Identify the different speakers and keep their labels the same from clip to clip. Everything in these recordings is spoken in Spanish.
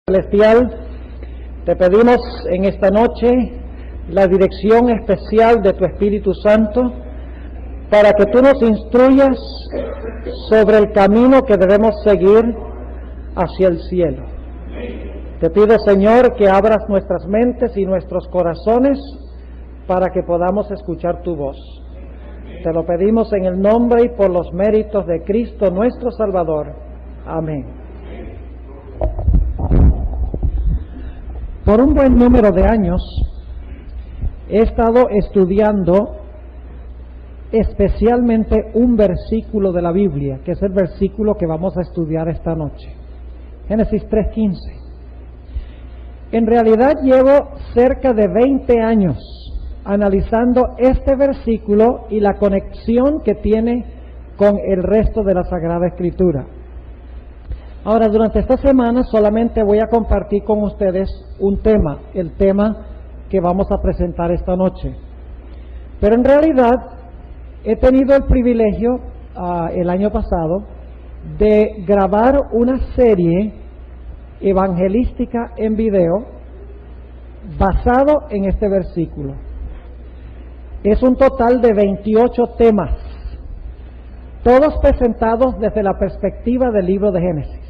Speaker 1: Celestial, te pedimos en esta noche la dirección especial de tu Espíritu Santo para que tú nos instruyas sobre el camino que debemos seguir hacia el cielo. Te pido, Señor, que abras nuestras mentes y nuestros corazones para que podamos escuchar tu voz. Te lo pedimos en el nombre y por los méritos de Cristo nuestro Salvador. Amén. Por un buen número de años he estado estudiando especialmente un versículo de la Biblia, que es el versículo que vamos a estudiar esta noche, Génesis 3:15. En realidad llevo cerca de 20 años analizando este versículo y la conexión que tiene con el resto de la Sagrada Escritura. Ahora, durante esta semana solamente voy a compartir con ustedes un tema, el tema que vamos a presentar esta noche. Pero en realidad he tenido el privilegio el año pasado de grabar una serie evangelística en video basado en este versículo. Es un total de 28 temas, todos presentados desde la perspectiva del libro de Génesis.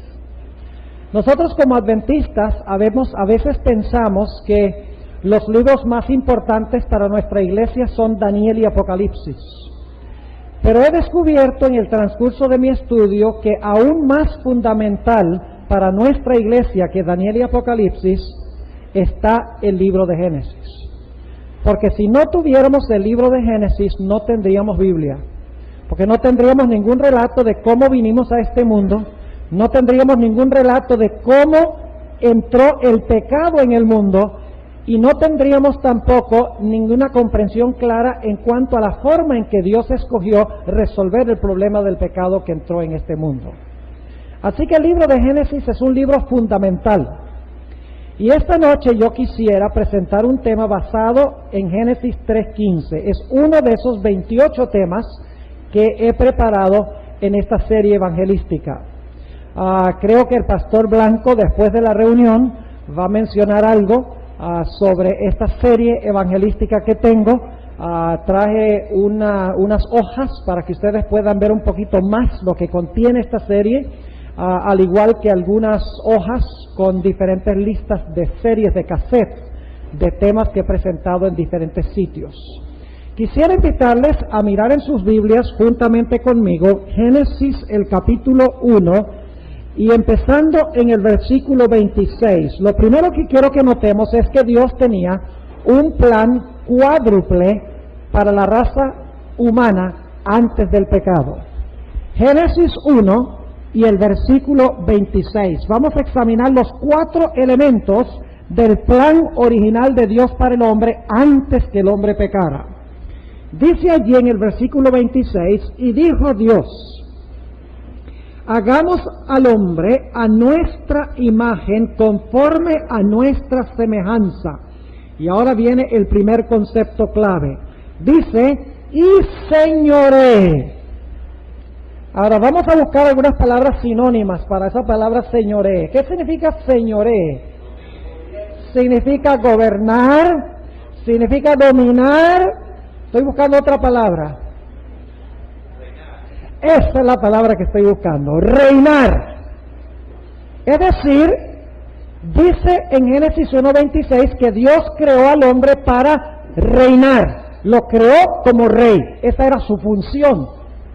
Speaker 1: Nosotros como adventistas a veces pensamos que los libros más importantes para nuestra iglesia son Daniel y Apocalipsis. Pero he descubierto en el transcurso de mi estudio que aún más fundamental para nuestra iglesia que Daniel y Apocalipsis está el libro de Génesis. Porque si no tuviéramos el libro de Génesis no tendríamos Biblia. Porque no tendríamos ningún relato de cómo vinimos a este mundo. No tendríamos ningún relato de cómo entró el pecado en el mundo y no tendríamos tampoco ninguna comprensión clara en cuanto a la forma en que Dios escogió resolver el problema del pecado que entró en este mundo. Así que el libro de Génesis es un libro fundamental. Y esta noche yo quisiera presentar un tema basado en Génesis 3:15. Es uno de esos 28 temas que he preparado en esta serie evangelística. Creo que el pastor Blanco, después de la reunión, va a mencionar algo sobre esta serie evangelística que tengo. Traje unas hojas para que ustedes puedan ver un poquito más lo que contiene esta serie, al igual que algunas hojas con diferentes listas de series de cassettes de temas que he presentado en diferentes sitios. Quisiera invitarles a mirar en sus Biblias juntamente conmigo Génesis el capítulo 1, y empezando en el versículo 26, lo primero que quiero que notemos es que Dios tenía un plan cuádruple para la raza humana antes del pecado. Génesis 1 y el versículo 26. Vamos a examinar los 4 elementos del plan original de Dios para el hombre antes que el hombre pecara. Dice allí en el versículo 26, y dijo Dios: hagamos al hombre a nuestra imagen, conforme a nuestra semejanza. Y ahora viene el primer concepto clave. Dice, y señoree. Ahora vamos a buscar algunas palabras sinónimas para esa palabra señoree. ¿Qué significa señoree? Significa gobernar, significa dominar. Estoy buscando otra palabra. Esa es la palabra que estoy buscando, reinar. Es decir, dice en Génesis 1:26 que Dios creó al hombre para reinar. Lo creó como rey. Esa era su función,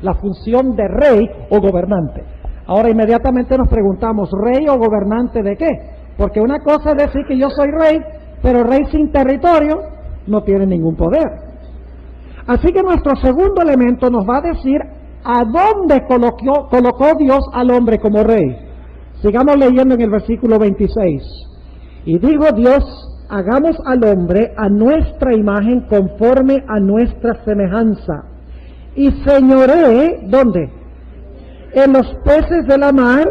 Speaker 1: la función de rey o gobernante. Ahora inmediatamente nos preguntamos, ¿rey o gobernante de qué? Porque una cosa es decir que yo soy rey, pero rey sin territorio no tiene ningún poder. Así que nuestro segundo elemento nos va a decir ¿a dónde colocó Dios al hombre como rey? Sigamos leyendo en el versículo 26. Y dijo Dios, hagamos al hombre a nuestra imagen, conforme a nuestra semejanza. Y señoree, ¿dónde? En los peces de la mar,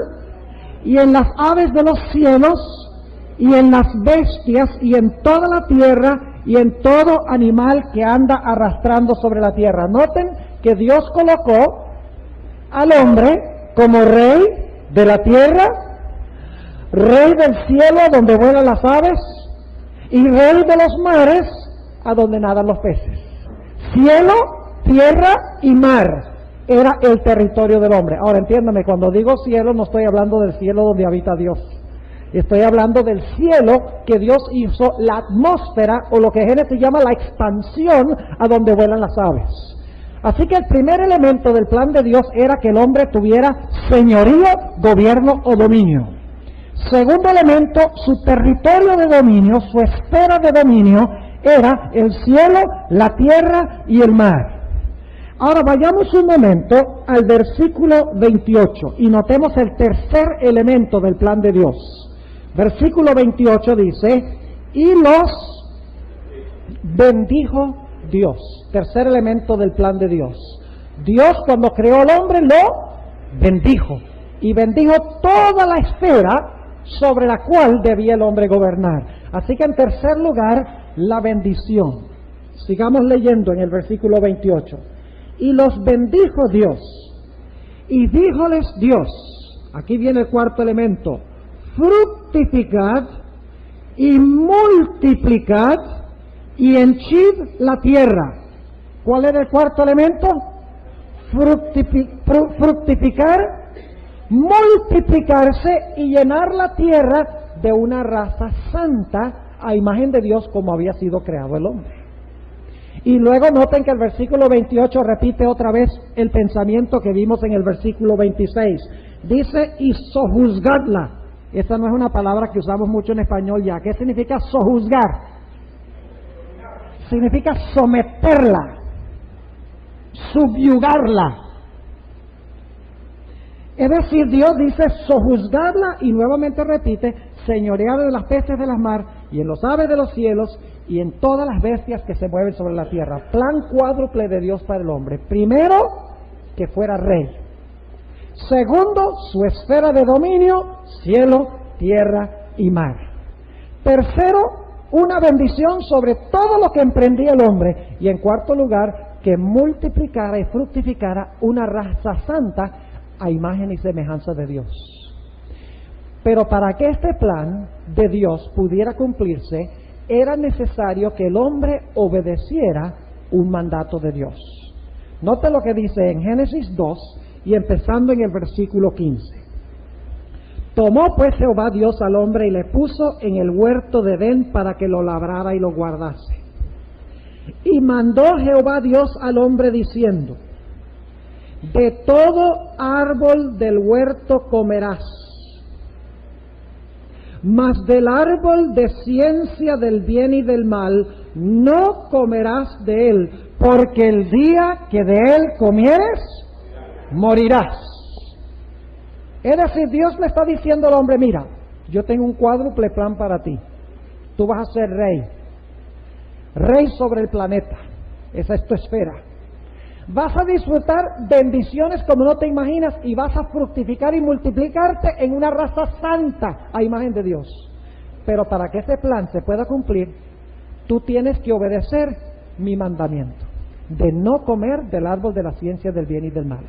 Speaker 1: y en las aves de los cielos, y en las bestias, y en toda la tierra, y en todo animal que anda arrastrando sobre la tierra. Noten que Dios colocó al hombre como rey de la tierra, Rey del cielo a donde vuelan las aves, y Rey de los mares a donde nadan los peces. Cielo, tierra y mar era el territorio del hombre. Ahora entiéndame, cuando digo cielo no estoy hablando del cielo donde habita Dios. Estoy hablando del cielo que Dios hizo, la atmósfera, o lo que Génesis llama la expansión, a donde vuelan las aves. Así que el primer elemento del plan de Dios era que el hombre tuviera señorío, gobierno o dominio. Segundo elemento, su territorio de dominio, su esfera de dominio, era el cielo, la tierra y el mar. Ahora vayamos un momento al versículo 28 y notemos el tercer elemento del plan de Dios. Versículo 28 dice, y los bendijo Dios. Tercer elemento del plan de Dios. Dios cuando creó al hombre lo bendijo. Y bendijo toda la esfera sobre la cual debía el hombre gobernar. Así que en tercer lugar, la bendición. Sigamos leyendo en el versículo 28. Y los bendijo Dios. Y díjoles Dios, aquí viene el cuarto elemento, fructificad y multiplicad y henchid la tierra. ¿Cuál era el cuarto elemento? Fructificar, multiplicarse y llenar la tierra de una raza santa a imagen de Dios como había sido creado el hombre. Y luego noten que el versículo 28 repite otra vez el pensamiento que vimos en el versículo 26. Dice, y sojuzgadla. Esa no es una palabra que usamos mucho en español ya. ¿Qué significa sojuzgar? Significa someterla, subyugarla. Es decir, Dios dice sojuzgarla y nuevamente repite, señorear de las peces de las mar y en los aves de los cielos y en todas las bestias que se mueven sobre la tierra. Plan cuádruple de Dios para el hombre. Primero, que fuera rey. Segundo, su esfera de dominio, cielo, tierra y mar. Tercero, una bendición sobre todo lo que emprendía el hombre. Y en cuarto lugar, que multiplicara y fructificara una raza santa a imagen y semejanza de Dios. Pero para que este plan de Dios pudiera cumplirse, era necesario que el hombre obedeciera un mandato de Dios. Note lo que dice en Génesis 2 y empezando en el versículo 15. Tomó pues Jehová Dios al hombre y le puso en el huerto de Edén para que lo labrara y lo guardase. Y mandó Jehová Dios al hombre diciendo, de todo árbol del huerto comerás, mas del árbol de ciencia del bien y del mal no comerás de él, porque el día que de él comieres, morirás. Es decir, Dios le está diciendo al hombre, mira, yo tengo un cuádruple plan para ti. Tú vas a ser rey. Rey sobre el planeta. Esa es tu esfera. Vas a disfrutar bendiciones como no te imaginas y vas a fructificar y multiplicarte en una raza santa a imagen de Dios. Pero para que ese plan se pueda cumplir, tú tienes que obedecer mi mandamiento de no comer del árbol de la ciencia del bien y del mal.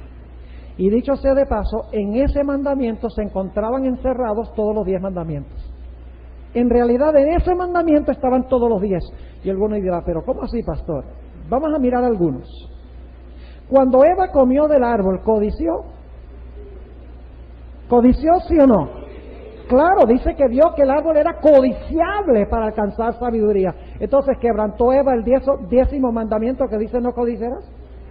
Speaker 1: Y dicho sea de paso, en ese mandamiento se encontraban encerrados todos los 10 mandamientos. En realidad en ese mandamiento estaban todos los 10. Y alguno dirá, pero ¿cómo así, pastor? Vamos a mirar algunos. Cuando Eva comió del árbol, ¿codició? ¿Codició sí o no? Claro, dice que vio que el árbol era codiciable para alcanzar sabiduría. Entonces, ¿quebrantó Eva el 10º mandamiento que dice no codiciarás?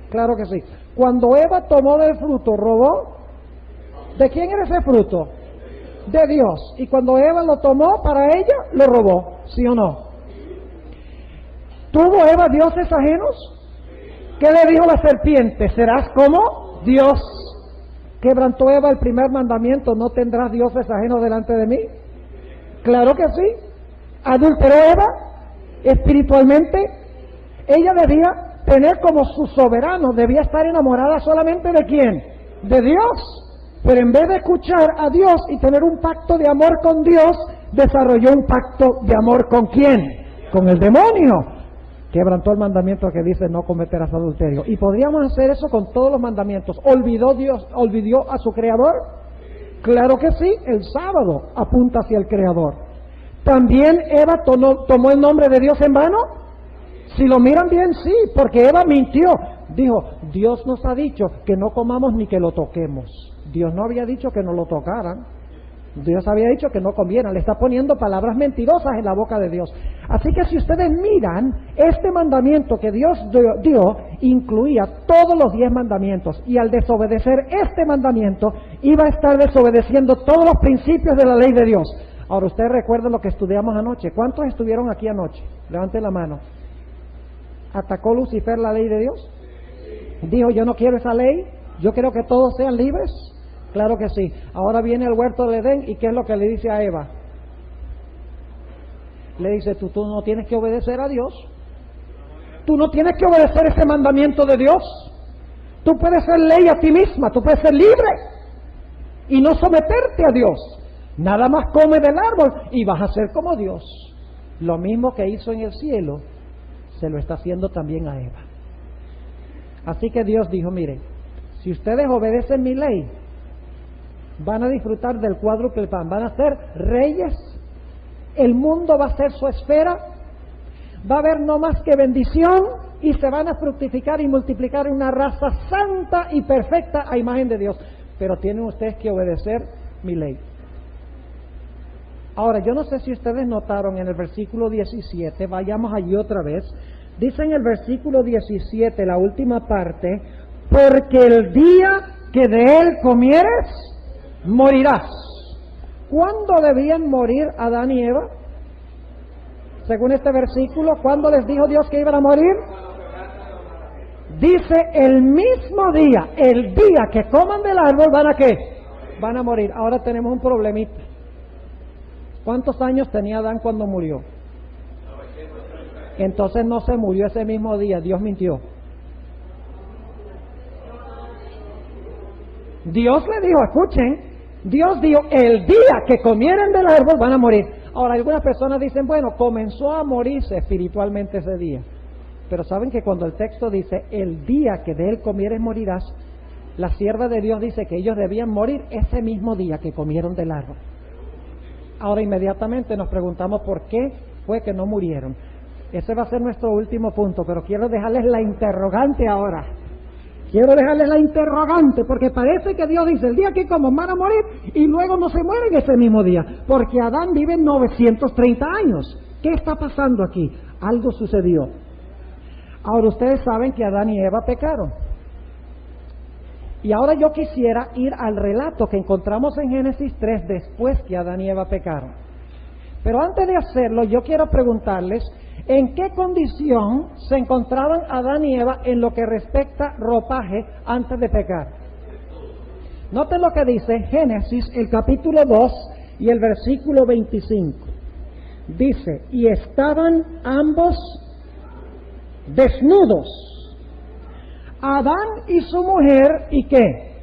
Speaker 1: Claro que sí. Cuando Eva tomó del fruto, ¿robó? ¿De quién era ese fruto? De Dios. Y cuando Eva lo tomó para ella, lo robó. ¿Sí o no? ¿Tuvo Eva dioses ajenos? ¿Qué le dijo la serpiente? ¿Serás como Dios? ¿Quebrantó Eva el primer mandamiento? ¿No tendrás dioses ajenos delante de mí? Claro que sí. ¿Adulteró Eva espiritualmente? Ella debía tener como su soberano, debía estar enamorada solamente ¿de quién? De Dios. Pero en vez de escuchar a Dios y tener un pacto de amor con Dios, desarrolló un pacto de amor ¿con quién? Con el demonio. Quebrantó el mandamiento que dice no cometerás adulterio. Y podríamos hacer eso con todos los mandamientos. ¿Olvidó Dios, olvidó a su creador? Claro que sí, el sábado apunta hacia el Creador. ¿También Eva tomó el nombre de Dios en vano? Si lo miran bien, sí, porque Eva mintió. Dijo, Dios nos ha dicho que no comamos ni que lo toquemos. Dios no había dicho que no lo tocaran. Dios había dicho que no comieran. Le está poniendo palabras mentirosas en la boca de Dios. Así que si ustedes miran, este mandamiento que Dios dio incluía todos los 10 mandamientos. Y al desobedecer este mandamiento, iba a estar desobedeciendo todos los principios de la ley de Dios. Ahora, ustedes recuerdan lo que estudiamos anoche. ¿Cuántos estuvieron aquí anoche? Levanten la mano. ¿Atacó Lucifer la ley de Dios? Dijo, yo no quiero esa ley, yo quiero que todos sean libres. Claro que sí. Ahora viene al huerto del Edén y ¿qué es lo que le dice a Eva? Le dice, tú no tienes que obedecer a Dios. Tú no tienes que obedecer ese mandamiento de Dios. Tú puedes ser ley a ti misma, tú puedes ser libre y no someterte a Dios. Nada más come del árbol y vas a ser como Dios. Lo mismo que hizo en el cielo, se lo está haciendo también a Eva. Así que Dios dijo, mire, si ustedes obedecen mi ley, van a disfrutar del cuádruple pan, van a ser reyes, el mundo va a ser su esfera, va a haber no más que bendición y se van a fructificar y multiplicar en una raza santa y perfecta a imagen de Dios. Pero tienen ustedes que obedecer mi ley. Ahora, yo no sé si ustedes notaron en el versículo 17, vayamos allí otra vez. Dice en el versículo 17, la última parte, porque el día que de él comieres, morirás. ¿Cuándo debían morir Adán y Eva? Según este versículo, ¿cuándo les dijo Dios que iban a morir? Dice el mismo día, el día que coman del árbol, ¿van a qué? Van a morir. Ahora tenemos un problemita. ¿Cuántos años tenía Adán cuando murió? Entonces no se murió ese mismo día, Dios mintió. Dios le dijo, escuchen, Dios dijo, el día que comieren del árbol van a morir. Ahora, algunas personas dicen, bueno, comenzó a morirse espiritualmente ese día. Pero saben que cuando el texto dice, el día que de él comieres morirás, la sierva de Dios dice que ellos debían morir ese mismo día que comieron del árbol. Ahora inmediatamente nos preguntamos por qué fue que no murieron. Ese va a ser nuestro último punto, pero quiero dejarles la interrogante ahora. Quiero dejarles la interrogante, porque parece que Dios dice, el día que coman van a morir, y luego no se mueren ese mismo día, porque Adán vive 930 años. ¿Qué está pasando aquí? Algo sucedió. Ahora ustedes saben que Adán y Eva pecaron. Y ahora yo quisiera ir al relato que encontramos en Génesis 3 después que Adán y Eva pecaron. Pero antes de hacerlo, yo quiero preguntarles, ¿en qué condición se encontraban Adán y Eva en lo que respecta ropaje antes de pecar? Noten lo que dice Génesis, el capítulo 2 y el versículo 25. Dice, y estaban ambos desnudos, Adán y su mujer, ¿y qué?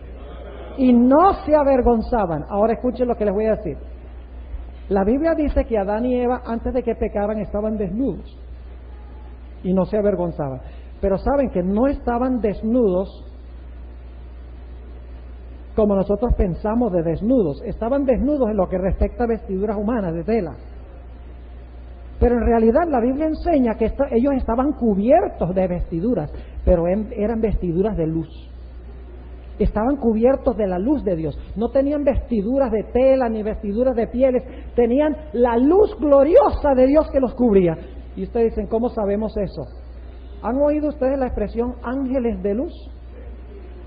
Speaker 1: Y no se avergonzaban. Ahora escuchen lo que les voy a decir. La Biblia dice que Adán y Eva, antes de que pecaran, estaban desnudos y no se avergonzaban. Pero saben que no estaban desnudos como nosotros pensamos de desnudos. Estaban desnudos en lo que respecta a vestiduras humanas de tela. Pero en realidad la Biblia enseña que ellos estaban cubiertos de vestiduras, pero eran vestiduras de luz. Estaban cubiertos de la luz de Dios. No tenían vestiduras de tela ni vestiduras de pieles. Tenían la luz gloriosa de Dios que los cubría. Y ustedes dicen, ¿cómo sabemos eso? ¿Han oído ustedes la expresión ángeles de luz?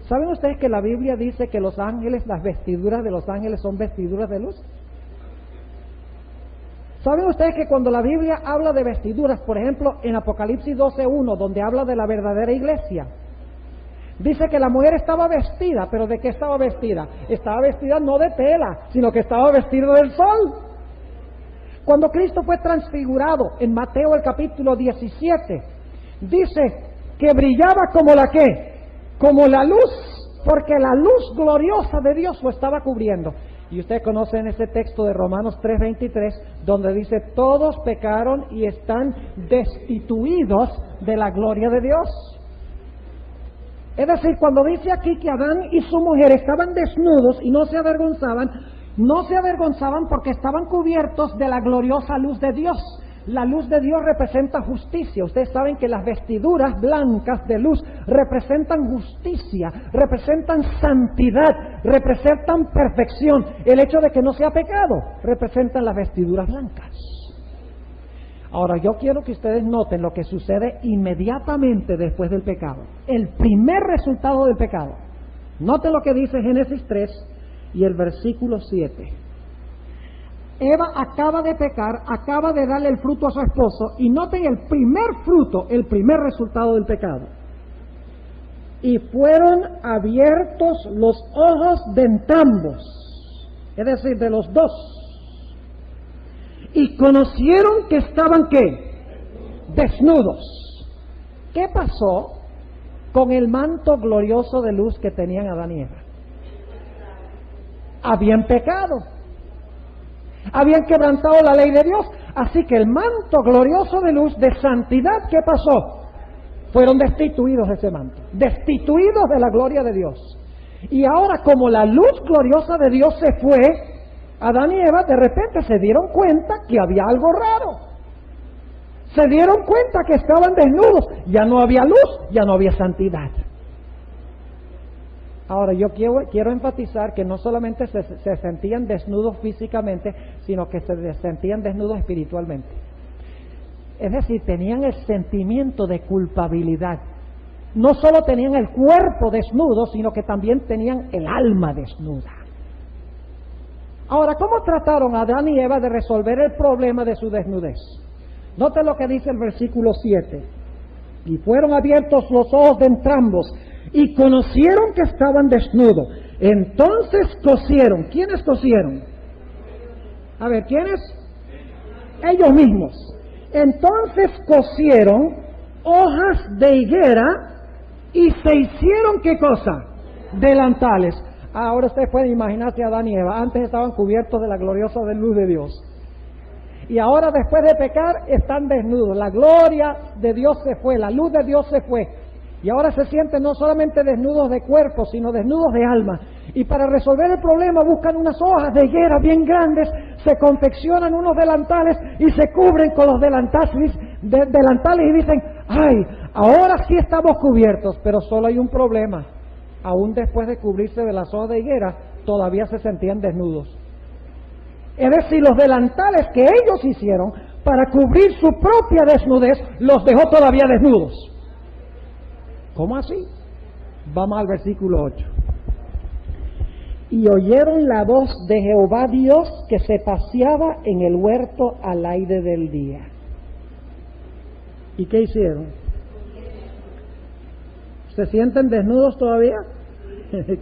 Speaker 1: ¿Saben ustedes que la Biblia dice que los ángeles, las vestiduras de los ángeles son vestiduras de luz? ¿Saben ustedes que cuando la Biblia habla de vestiduras, por ejemplo, en Apocalipsis 12:1, donde habla de la verdadera iglesia, dice que la mujer estaba vestida, pero ¿de qué estaba vestida? Estaba vestida no de tela, sino que estaba vestida del sol. Cuando Cristo fue transfigurado, en Mateo el capítulo 17, dice que brillaba como la ¿qué? Como la luz, porque la luz gloriosa de Dios lo estaba cubriendo. Y ustedes conocen ese texto de Romanos 3:23, donde dice, todos pecaron y están destituidos de la gloria de Dios. Es decir, cuando dice aquí que Adán y su mujer estaban desnudos y no se avergonzaban porque estaban cubiertos de la gloriosa luz de Dios. La luz de Dios representa justicia. Ustedes saben que las vestiduras blancas de luz representan justicia, representan santidad, representan perfección. El hecho de que no sea pecado representan las vestiduras blancas. Ahora, yo quiero que ustedes noten lo que sucede inmediatamente después del pecado. El primer resultado del pecado. Noten lo que dice Génesis 3 y el versículo 7. Eva acaba de pecar, acaba de darle el fruto a su esposo, y noten el primer fruto, el primer resultado del pecado. Y fueron abiertos los ojos de entrambos, es decir, de los dos. Y conocieron que estaban, ¿qué? Desnudos. ¿Qué pasó con el manto glorioso de luz que tenían Adán y Eva? Habían pecado. Habían quebrantado la ley de Dios. Así que el manto glorioso de luz, de santidad, ¿qué pasó? Fueron destituidos de ese manto. Destituidos de la gloria de Dios. Y ahora, como la luz gloriosa de Dios se fue, Adán y Eva de repente se dieron cuenta que había algo raro. Se dieron cuenta que estaban desnudos. Ya no había luz, ya no había santidad. Ahora, yo quiero enfatizar que no solamente se sentían desnudos físicamente, sino que se sentían desnudos espiritualmente. Es decir, tenían el sentimiento de culpabilidad. No solo tenían el cuerpo desnudo, sino que también tenían el alma desnuda. Ahora, ¿cómo trataron a Adán y Eva de resolver el problema de su desnudez? Noten lo que dice el versículo 7. Y fueron abiertos los ojos de entrambos, y conocieron que estaban desnudos. Entonces cosieron. ¿Quiénes cosieron? A ver, ¿quiénes? Ellos mismos. Entonces cosieron hojas de higuera y se hicieron, ¿qué cosa? Delantales. Ahora ustedes pueden imaginarse a Adán y Eva. Antes estaban cubiertos de la gloriosa luz de Dios. Y ahora, después de pecar, están desnudos. La gloria de Dios se fue, la luz de Dios se fue. Y ahora se sienten no solamente desnudos de cuerpo, sino desnudos de alma. Y para resolver el problema buscan unas hojas de higuera bien grandes, se confeccionan unos delantales y se cubren con los delantales y dicen, ¡ay! Ahora sí estamos cubiertos, pero solo hay un problema. Aún después de cubrirse de las hojas de higuera, todavía se sentían desnudos. Es decir, los delantales que ellos hicieron para cubrir su propia desnudez, los dejó todavía desnudos. ¿Cómo así? Vamos al versículo 8. Y oyeron la voz de Jehová Dios que se paseaba en el huerto al aire del día. ¿Y qué hicieron? ¿Se sienten desnudos todavía?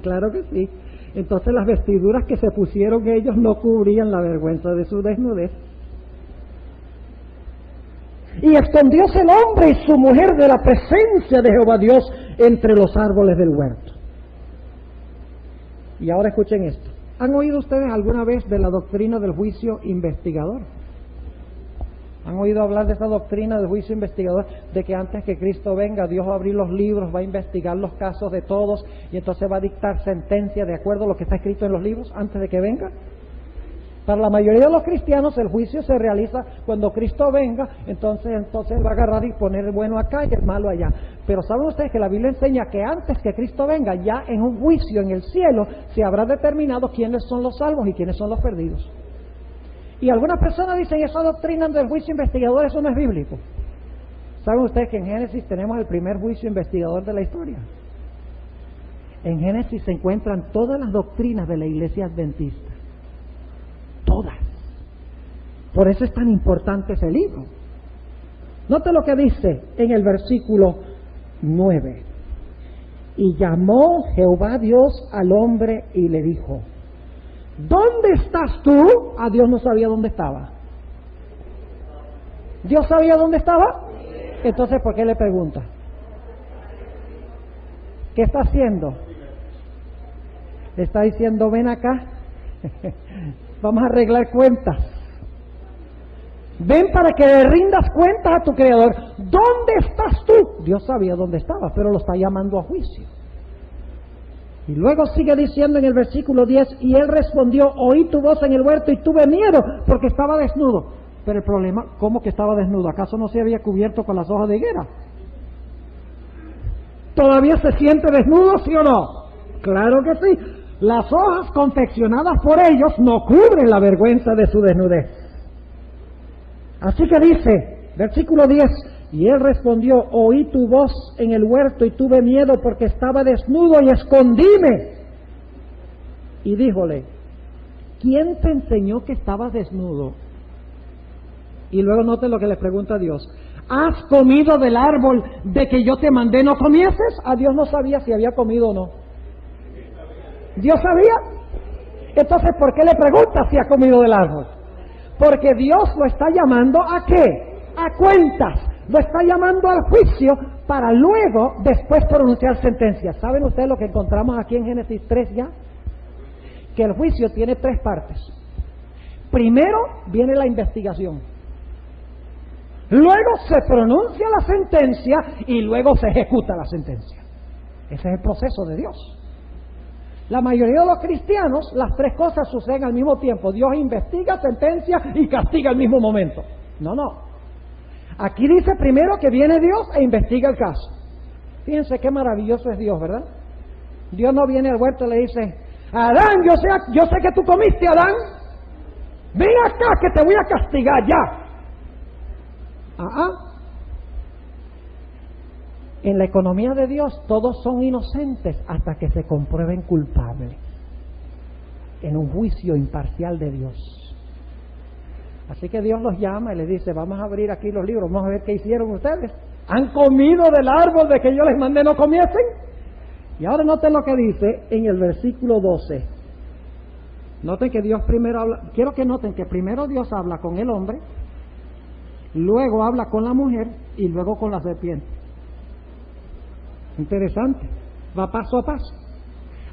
Speaker 1: Claro que sí. Entonces las vestiduras que se pusieron ellos no cubrían la vergüenza de su desnudez. Y escondióse el hombre y su mujer de la presencia de Jehová Dios entre los árboles del huerto. Y ahora escuchen esto. ¿Han oído ustedes alguna vez de la doctrina del juicio investigador? ¿Han oído hablar de esa doctrina del juicio investigador? De que antes que Cristo venga, Dios va a abrir los libros, va a investigar los casos de todos y entonces va a dictar sentencia de acuerdo a lo que está escrito en los libros antes de que venga. Para la mayoría de los cristianos el juicio se realiza cuando Cristo venga, entonces va a agarrar y poner el bueno acá y el malo allá. Pero ¿saben ustedes que la Biblia enseña que antes que Cristo venga, ya en un juicio en el cielo, se habrá determinado quiénes son los salvos y quiénes son los perdidos? Y algunas personas dicen, esa doctrina del juicio investigador, eso no es bíblico. ¿Saben ustedes que en Génesis tenemos el primer juicio investigador de la historia? En Génesis se encuentran todas las doctrinas de la iglesia adventista. Todas. Por eso es tan importante ese libro. Note lo que dice en el versículo 9. Y llamó Jehová Dios al hombre y le dijo, ¿dónde estás tú? Ah, Dios no sabía dónde estaba. ¿Dios sabía dónde estaba? Entonces, ¿por qué le pregunta? ¿Qué está haciendo? Le está diciendo, ven acá. Vamos a arreglar cuentas. Ven para que le rindas cuentas a tu Creador. ¿Dónde estás tú? Dios sabía dónde estaba, pero lo está llamando a juicio. Y luego sigue diciendo en el versículo 10, y él respondió, oí tu voz en el huerto y tuve miedo porque estaba desnudo. Pero el problema, ¿cómo que estaba desnudo? ¿Acaso no se había cubierto con las hojas de higuera? ¿Todavía se siente desnudo, sí o no? Claro que sí. Las hojas confeccionadas por ellos no cubren la vergüenza de su desnudez. Así que dice, versículo 10, y él respondió, oí tu voz en el huerto y tuve miedo porque estaba desnudo y escondíme. Y díjole, ¿quién te enseñó que estabas desnudo? Y luego note lo que le pregunta a Dios. ¿Has comido del árbol de que yo te mandé no comieses? A Dios no sabía si había comido o no. ¿Dios sabía? Entonces, ¿por qué le pregunta si ha comido del árbol? Porque Dios lo está llamando ¿a qué? A cuentas. Lo está llamando al juicio para luego, después, pronunciar sentencias. ¿Saben ustedes lo que encontramos aquí en Génesis 3 ya? Que el juicio tiene 3 partes. Primero viene la investigación. Luego se pronuncia la sentencia y luego se ejecuta la sentencia. Ese es el proceso de Dios. La mayoría de los cristianos, las 3 cosas suceden al mismo tiempo. Dios investiga, sentencia y castiga al mismo momento. No. Aquí dice primero que viene Dios e investiga el caso. Fíjense qué maravilloso es Dios, ¿verdad? Dios no viene al huerto y le dice, Adán, yo sé que tú comiste, Adán. Ven acá que te voy a castigar ya. En la economía de Dios todos son inocentes hasta que se comprueben culpables en un juicio imparcial de Dios. Así que Dios los llama y les dice, vamos a abrir aquí los libros, vamos a ver qué hicieron ustedes. ¿Han comido del árbol de que yo les mandé no comiesen? Y ahora noten lo que dice en el versículo 12. Noten que Dios primero habla, quiero que noten que primero Dios habla con el hombre, luego habla con la mujer y luego con la serpiente. Interesante, va paso a paso.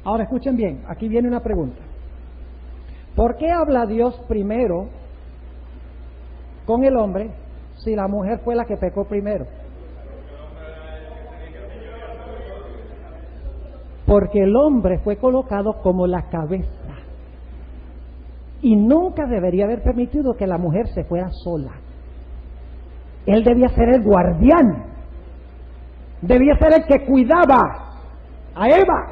Speaker 1: Ahora escuchen bien, aquí viene una pregunta. ¿Por qué habla Dios primero con el hombre si la mujer fue la que pecó primero? Porque el hombre fue colocado como la cabeza y nunca debería haber permitido que la mujer se fuera sola. Él debía ser el guardián, debía ser el que cuidaba a Eva,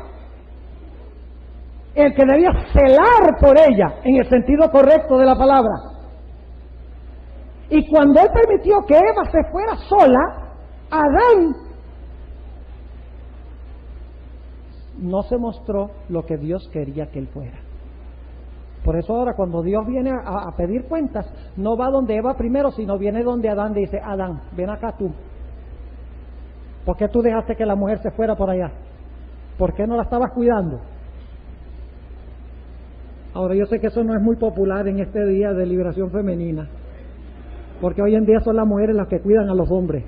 Speaker 1: el que debía celar por ella en el sentido correcto de la palabra. Y cuando él permitió que Eva se fuera sola, Adán no se mostró lo que Dios quería que él fuera. Por eso ahora cuando Dios viene a pedir cuentas, no va donde Eva primero, sino viene donde Adán y dice, Adán, ven acá tú. ¿Por qué tú dejaste que la mujer se fuera por allá? ¿Por qué no la estabas cuidando? Ahora yo sé que eso no es muy popular en este día de liberación femenina, porque hoy en día son las mujeres las que cuidan a los hombres.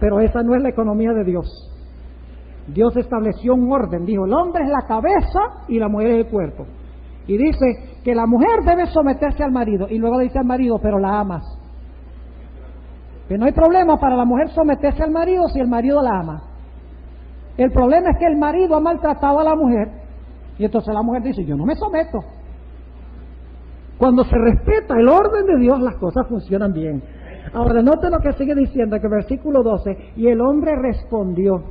Speaker 1: Pero esa no es la economía de Dios. Dios estableció un orden, dijo, el hombre es la cabeza y la mujer es el cuerpo. Y dice que la mujer debe someterse al marido, y luego dice al marido, pero la amas. Que no hay problema para la mujer someterse al marido si el marido la ama. El problema es que el marido ha maltratado a la mujer, y entonces la mujer dice, yo no me someto. Cuando se respeta el orden de Dios, las cosas funcionan bien. Ahora, note lo que sigue diciendo, que versículo 12, y el hombre respondió,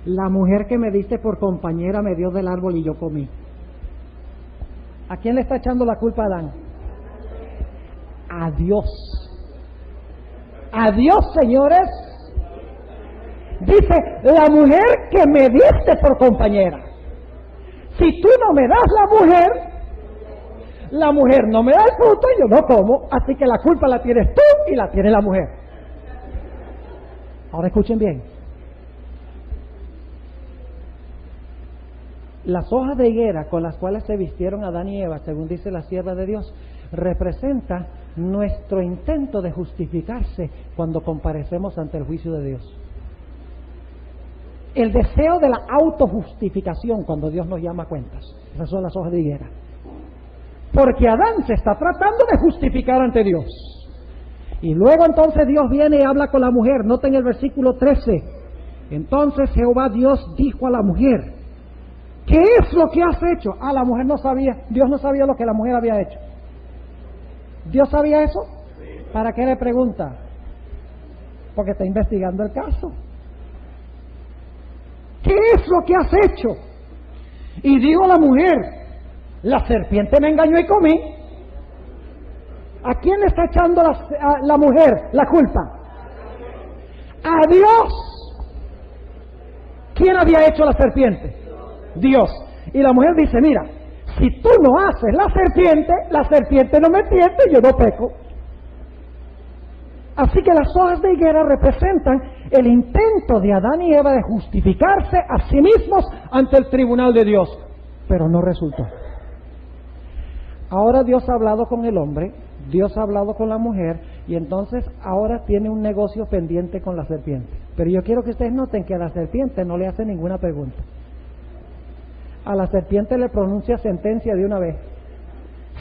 Speaker 1: la mujer que me diste por compañera me dio del árbol y yo comí. ¿A quién le está echando la culpa a Adán? A Dios. A Dios, señores. Dice, la mujer que me diste por compañera. Si tú no me das la mujer no me da el fruto y yo no como, así que la culpa la tienes tú y la tiene la mujer. Ahora escuchen bien. Las hojas de higuera con las cuales se vistieron Adán y Eva, según dice la sierva de Dios, representa nuestro intento de justificarse cuando comparecemos ante el juicio de Dios. El deseo de la autojustificación cuando Dios nos llama a cuentas. Esas son las hojas de higuera. Porque Adán se está tratando de justificar ante Dios. Y luego entonces Dios viene y habla con la mujer. Noten el versículo 13. Entonces Jehová Dios dijo a la mujer, ¿qué es lo que has hecho? Ah, la mujer no sabía, Dios no sabía lo que la mujer había hecho. ¿Dios sabía eso? ¿Para qué le pregunta? Porque está investigando el caso. ¿Qué es lo que has hecho? Y dijo la mujer, la serpiente me engañó y comí. ¿A quién le está echando la mujer la culpa? A Dios. ¿Quién había hecho la serpiente? Dios. Y la mujer dice, mira, si tú no haces la serpiente no me tiente y yo no peco. Así que las hojas de higuera representan el intento de Adán y Eva de justificarse a sí mismos ante el tribunal de Dios, pero no resultó. Ahora Dios ha hablado con el hombre, Dios ha hablado con la mujer, y entonces ahora tiene un negocio pendiente con la serpiente. Pero yo quiero que ustedes noten que a la serpiente no le hace ninguna pregunta. A la serpiente le pronuncia sentencia de una vez,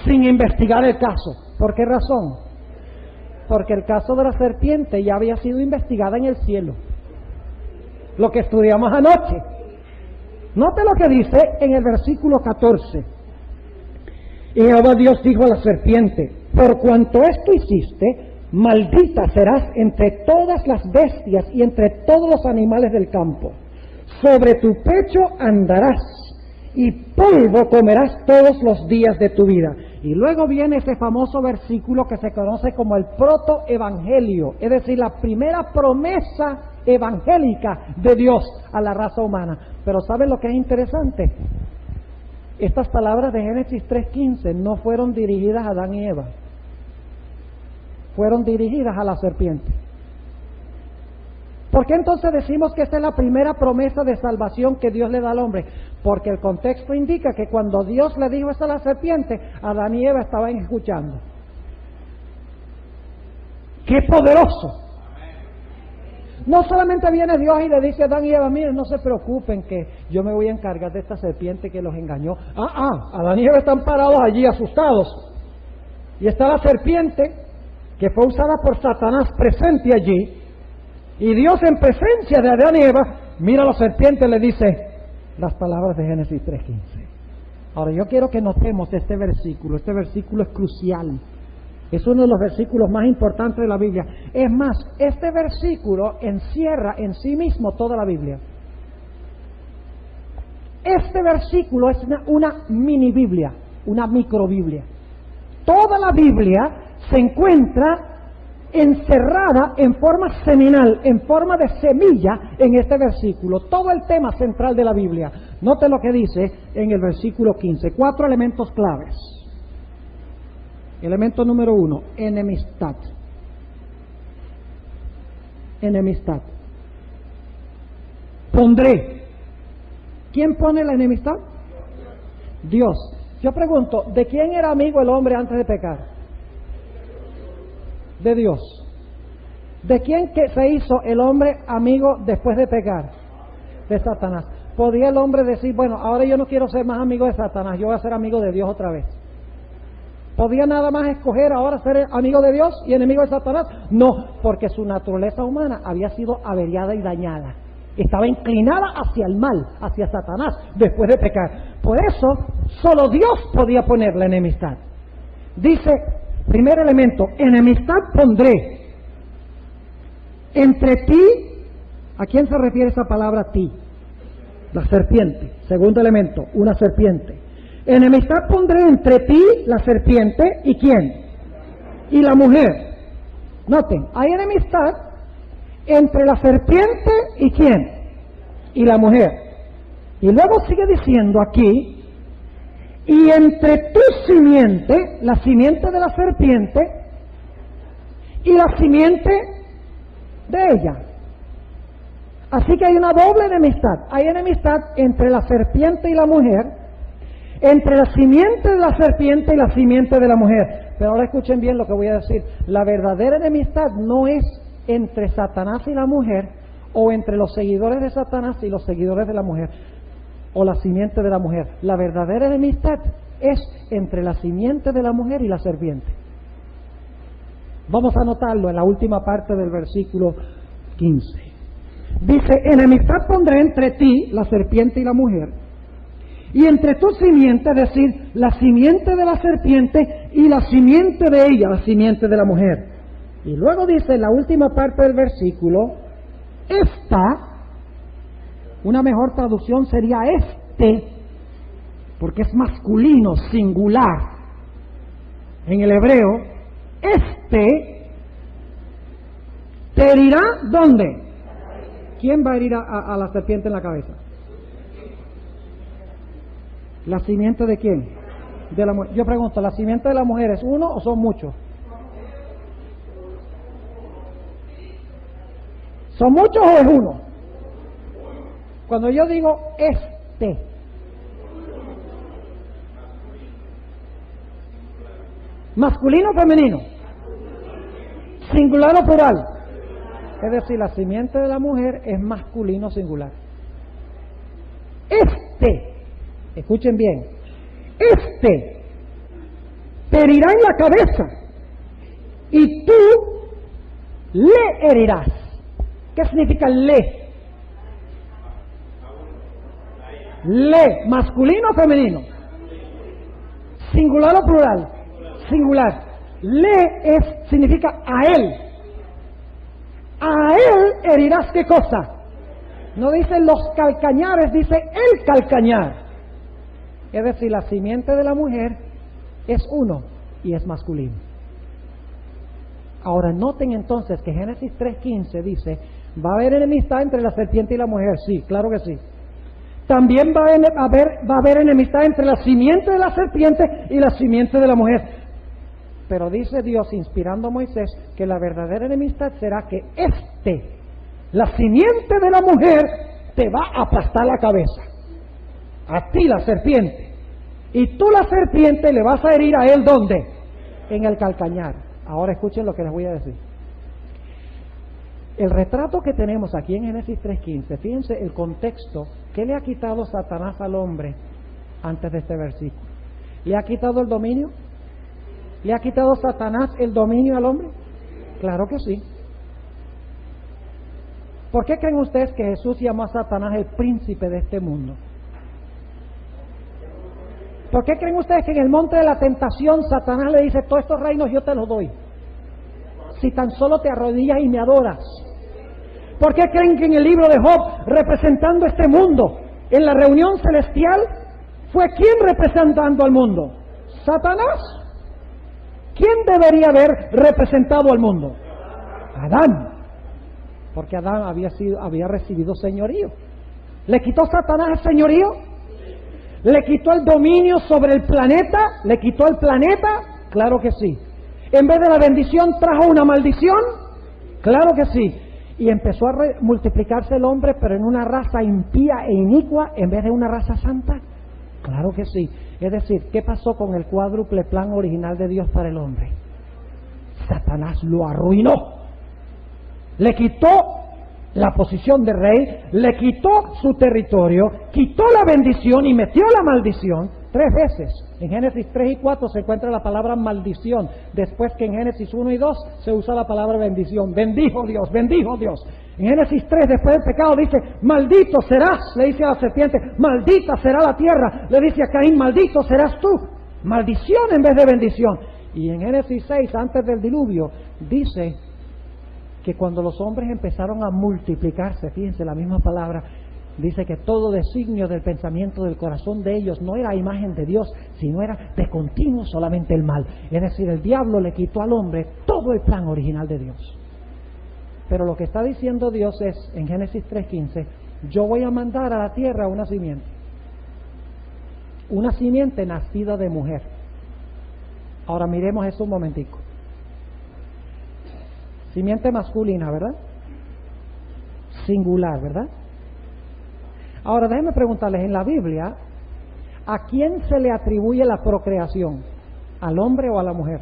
Speaker 1: sin investigar el caso. ¿Por qué razón? Porque el caso de la serpiente ya había sido investigada en el cielo. Lo que estudiamos anoche. Note lo que dice en el versículo 14. Y Jehová Dios dijo a la serpiente, por cuanto esto hiciste, maldita serás entre todas las bestias y entre todos los animales del campo. Sobre tu pecho andarás y polvo comerás todos los días de tu vida. Y luego viene ese famoso versículo que se conoce como el protoevangelio, es decir, la primera promesa evangélica de Dios a la raza humana. Pero ¿saben lo que es interesante? Estas palabras de Génesis 3:15 no fueron dirigidas a Adán y Eva, fueron dirigidas a la serpiente. ¿Por qué entonces decimos que esta es la primera promesa de salvación que Dios le da al hombre? Porque el contexto indica que cuando Dios le dijo esto a la serpiente, Adán y Eva estaban escuchando. ¡Qué poderoso! No solamente viene Dios y le dice a Adán y Eva, miren, no se preocupen que yo me voy a encargar de esta serpiente que los engañó. Adán y Eva están parados allí asustados. Y está la serpiente que fue usada por Satanás presente allí. Y Dios en presencia de Adán y Eva, mira a la serpiente y le dice las palabras de Génesis 3:15. Ahora yo quiero que notemos este versículo es crucial. Es uno de los versículos más importantes de la Biblia. Es más, este versículo encierra en sí mismo toda la Biblia. Este versículo es una mini Biblia, una micro Biblia. Toda la Biblia se encuentra encerrada en forma seminal, en forma de semilla en este versículo. Todo el tema central de la Biblia. Note lo que dice en el versículo 15. 4 elementos claves. Elemento número 1, enemistad. Enemistad. Pondré. ¿Quién pone la enemistad? Dios. Yo pregunto, ¿de quién era amigo el hombre antes de pecar? De Dios. ¿De quién que se hizo el hombre amigo después de pecar? De Satanás. ¿Podría el hombre decir, bueno, ahora yo no quiero ser más amigo de Satanás, yo voy a ser amigo de Dios otra vez? ¿Podía nada más escoger ahora ser amigo de Dios y enemigo de Satanás? No, porque su naturaleza humana había sido averiada y dañada. Estaba inclinada hacia el mal, hacia Satanás, después de pecar. Por eso, solo Dios podía poner la enemistad. Dice, primer elemento, enemistad pondré entre ti. ¿A quién se refiere esa palabra ti? La serpiente. Segundo elemento, una serpiente. Enemistad pondré entre ti, la serpiente, ¿y quién? Y la mujer. Noten, hay enemistad entre la serpiente y quién? Y la mujer. Y luego sigue diciendo aquí, y entre tu simiente, la simiente de la serpiente, y la simiente de ella. Así que hay una doble enemistad. Hay enemistad entre la serpiente y la mujer, entre la simiente de la serpiente y la simiente de la mujer. Pero ahora escuchen bien lo que voy a decir. La verdadera enemistad no es entre Satanás y la mujer, o entre los seguidores de Satanás y los seguidores de la mujer, o la simiente de la mujer. La verdadera enemistad es entre la simiente de la mujer y la serpiente. Vamos a notarlo en la última parte del versículo 15. Dice, enemistad pondré entre ti, la serpiente y la mujer, y entre tu simiente, es decir, la simiente de la serpiente y la simiente de ella, la simiente de la mujer. Y luego dice en la última parte del versículo, una mejor traducción sería porque es masculino, singular. En el hebreo, te herirá, ¿dónde? ¿Quién va a herir a la serpiente en la cabeza? ¿La simiente de quién? De la mujer. Yo pregunto, ¿la simiente de la mujer es uno o son muchos? ¿Son muchos o es uno? Cuando yo digo ¿masculino o femenino? ¿Singular o plural? Es decir, la simiente de la mujer es masculino singular. Escuchen bien, te herirá en la cabeza y tú le herirás. ¿Qué significa le? Le, masculino o femenino, singular o plural, singular. Le significa a él. A él herirás, ¿qué cosa? No dice los calcañares, dice el calcañar. Es decir, la simiente de la mujer es uno y es masculino. Ahora noten entonces que Génesis 3:15 dice, va a haber enemistad entre la serpiente y la mujer. Sí, claro que sí. También va a haber enemistad entre la simiente de la serpiente y la simiente de la mujer. Pero dice Dios, inspirando a Moisés, que la verdadera enemistad será que la simiente de la mujer, te va a aplastar la cabeza. A ti la serpiente. Y tú la serpiente le vas a herir a él, ¿dónde? En el calcañar. Ahora escuchen lo que les voy a decir. El retrato que tenemos aquí en Génesis 3:15, fíjense el contexto. ¿Qué le ha quitado Satanás al hombre antes de este versículo? ¿Le ha quitado el dominio? ¿Le ha quitado Satanás el dominio al hombre? Claro que sí. ¿Por qué creen ustedes que Jesús llamó a Satanás el príncipe de este mundo? ¿Por qué creen ustedes que en el monte de la tentación Satanás le dice, todos estos reinos yo te los doy, si tan solo te arrodillas y me adoras? ¿Por qué creen que en el libro de Job, representando este mundo, en la reunión celestial, fue quién representando al mundo? Satanás. ¿Quién debería haber representado al mundo? Adán. Porque Adán había recibido señorío. ¿Le quitó Satanás el señorío? ¿Le quitó el dominio sobre el planeta? ¿Le quitó el planeta? Claro que sí. ¿En vez de la bendición trajo una maldición? Claro que sí. Y empezó a multiplicarse el hombre, pero en una raza impía e inicua en vez de una raza santa. Claro que sí. Es decir, ¿qué pasó con el cuádruple plan original de Dios para el hombre? Satanás lo arruinó. Le quitó la posición de rey, le quitó su territorio, quitó la bendición y metió la maldición 3 veces. En Génesis 3 y 4 se encuentra la palabra maldición, después que en Génesis 1 y 2 se usa la palabra bendición. Bendijo Dios, bendijo Dios. En Génesis 3, después del pecado, dice, maldito serás, le dice a la serpiente, maldita será la tierra. Le dice a Caín, maldito serás tú. Maldición en vez de bendición. Y en Génesis 6, antes del diluvio, dice que cuando los hombres empezaron a multiplicarse, fíjense la misma palabra, dice que todo designio del pensamiento del corazón de ellos no era imagen de Dios, sino era de continuo solamente el mal. Es decir, el diablo le quitó al hombre todo el plan original de Dios. Pero lo que está diciendo Dios es, en Génesis 3:15, yo voy a mandar a la tierra una simiente nacida de mujer. Ahora miremos eso un momentico. Simiente masculina, ¿verdad? Singular, ¿verdad? Ahora déjenme preguntarles, en la Biblia, ¿a quién se le atribuye la procreación? ¿Al hombre o a la mujer?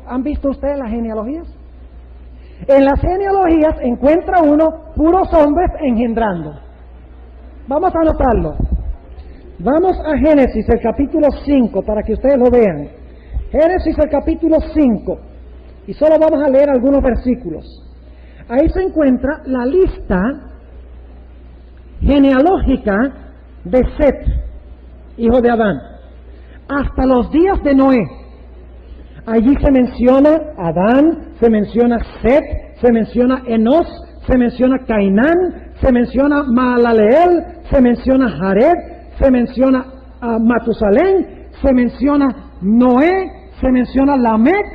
Speaker 1: ¿Han visto ustedes las genealogías? En las genealogías encuentra uno puros hombres engendrando. Vamos a anotarlo. Vamos a Génesis, el capítulo 5, para que ustedes lo vean. Génesis, el capítulo 5. Y solo vamos a leer algunos versículos. Ahí se encuentra la lista genealógica de Set, hijo de Adán, hasta los días de Noé. Allí se menciona Adán, se menciona Set, se menciona Enos, se menciona Cainán, se menciona Maalaleel, se menciona Jared, se menciona Matusalén, se menciona Noé, se menciona Lamec.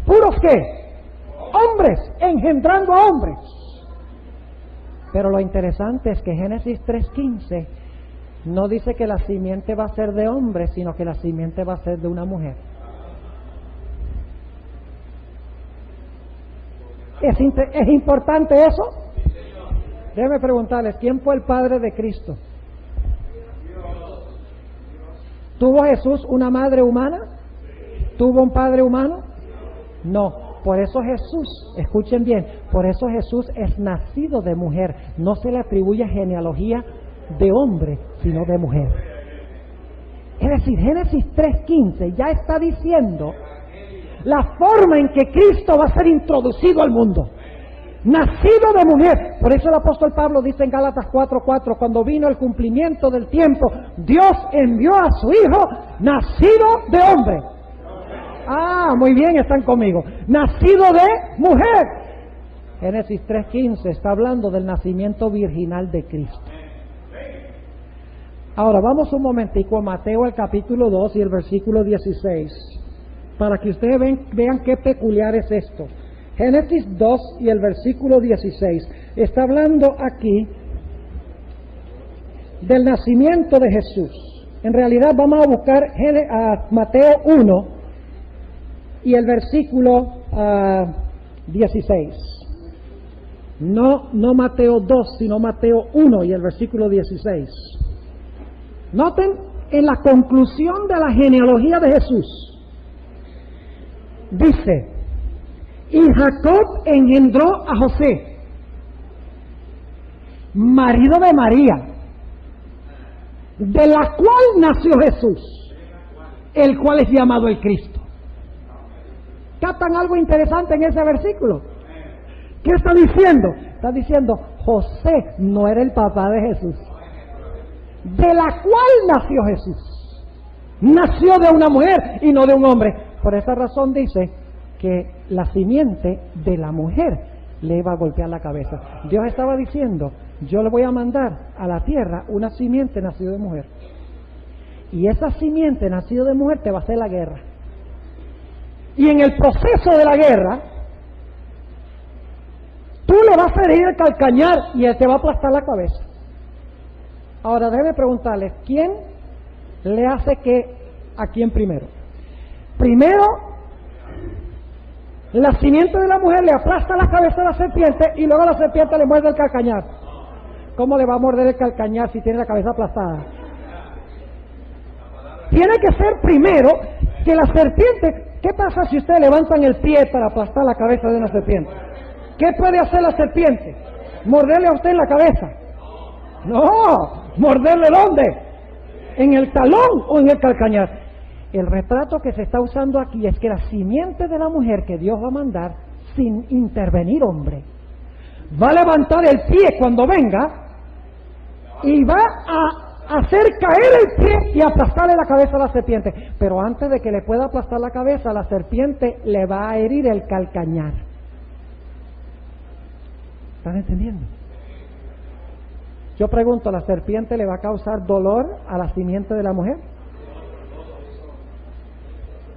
Speaker 1: ¿Puros qué? Hombres, engendrando a hombres. Pero lo interesante es que Génesis 3:15 no dice que la simiente va a ser de hombre, sino que la simiente va a ser de una mujer. ¿Es importante eso? Déjenme preguntarles, ¿quién fue el padre de Cristo? ¿Tuvo Jesús una madre humana? ¿Tuvo un padre humano? No. Por eso Jesús, escuchen bien, por eso Jesús es nacido de mujer. No se le atribuye genealogía de hombre, sino de mujer. Es decir, Génesis 3:15 ya está diciendo la forma en que Cristo va a ser introducido al mundo. Nacido de mujer. Por eso el apóstol Pablo dice en Gálatas 4:4, cuando vino el cumplimiento del tiempo, Dios envió a su Hijo nacido de hombre. Ah, muy bien, están conmigo. Nacido de mujer. Génesis 3:15 está hablando del nacimiento virginal de Cristo. Ahora vamos un momentico a Mateo el capítulo 2 y el versículo 16, para que ustedes vean qué peculiar es esto. Génesis 2 y el versículo 16 está hablando aquí del nacimiento de Jesús. En realidad vamos a buscar a Mateo 1 y el versículo 16. No Mateo 2, sino Mateo 1 y el versículo 16. Noten en la conclusión de la genealogía de Jesús. Dice, y Jacob engendró a José, marido de María, de la cual nació Jesús, el cual es llamado el Cristo. ¿Captan algo interesante en ese versículo? ¿Qué está diciendo? Está diciendo, José no era el papá de Jesús, de la cual nació Jesús. Nació de una mujer y no de un hombre. Por esa razón dice que la simiente de la mujer le iba a golpear la cabeza. Dios estaba diciendo, yo le voy a mandar a la tierra una simiente nacida de mujer. Y esa simiente nacida de mujer te va a hacer la guerra. Y en el proceso de la guerra, tú le vas a herir el calcañar y él te va a aplastar la cabeza. Ahora déjeme preguntarles, ¿quién le hace qué a quién primero? Primero, la simiente de la mujer le aplasta la cabeza a la serpiente y luego la serpiente le muerde el calcañar. ¿Cómo le va a morder el calcañar si tiene la cabeza aplastada? Tiene que ser primero que la serpiente. ¿Qué pasa si ustedes levantan el pie para aplastar la cabeza de una serpiente? ¿Qué puede hacer la serpiente? ¿Morderle a usted en la cabeza? No, ¿morderle dónde? ¿En el talón o en el calcañar? El retrato que se está usando aquí es que la simiente de la mujer que Dios va a mandar, sin intervenir hombre, va a levantar el pie cuando venga y va a hacer caer el pie y aplastarle la cabeza a la serpiente. Pero antes de que le pueda aplastar la cabeza, la serpiente le va a herir el calcañar. ¿Están entendiendo? Yo pregunto, ¿la serpiente le va a causar dolor a la simiente de la mujer?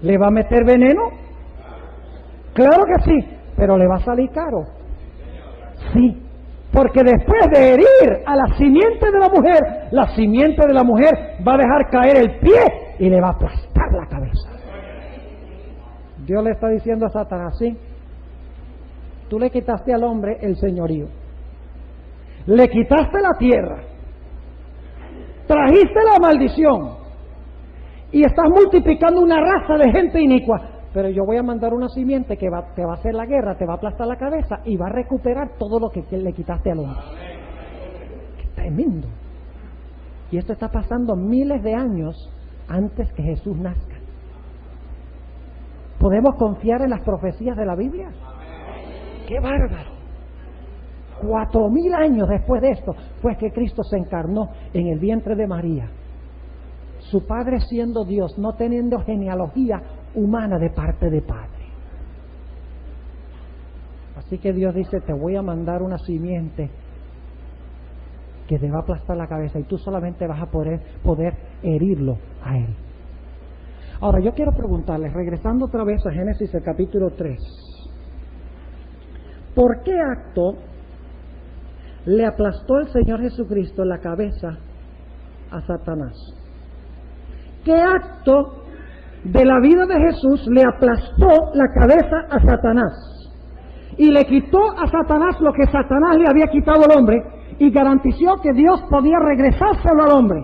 Speaker 1: ¿Le va a meter veneno? Claro que sí, pero le va a salir caro. Sí, porque después de herir a la simiente de la mujer va a dejar caer el pie y le va a aplastar la cabeza. Dios le está diciendo a Satanás, sí, tú le quitaste al hombre el señorío, le quitaste la tierra, trajiste la maldición y estás multiplicando una raza de gente inicua, pero yo voy a mandar una simiente que te va a hacer la guerra, te va a aplastar la cabeza y va a recuperar todo lo que le quitaste al hombre. ¡Qué tremendo! Y esto está pasando miles de años antes que Jesús nazca. ¿Podemos confiar en las profecías de la Biblia? ¡Qué bárbaro! 4000 años después de esto, fue que Cristo se encarnó en el vientre de María. Su padre siendo Dios, no teniendo genealogía humana de parte de padre. Así que Dios dice, te voy a mandar una simiente que te va a aplastar la cabeza y tú solamente vas a poder herirlo a él. Ahora, yo quiero preguntarles, regresando otra vez a Génesis, el capítulo 3. ¿Por qué acto le aplastó el Señor Jesucristo la cabeza a Satanás? ¿Qué acto de la vida de Jesús le aplastó la cabeza a Satanás? Y le quitó a Satanás lo que Satanás le había quitado al hombre y garantizó que Dios podía regresárselo al hombre.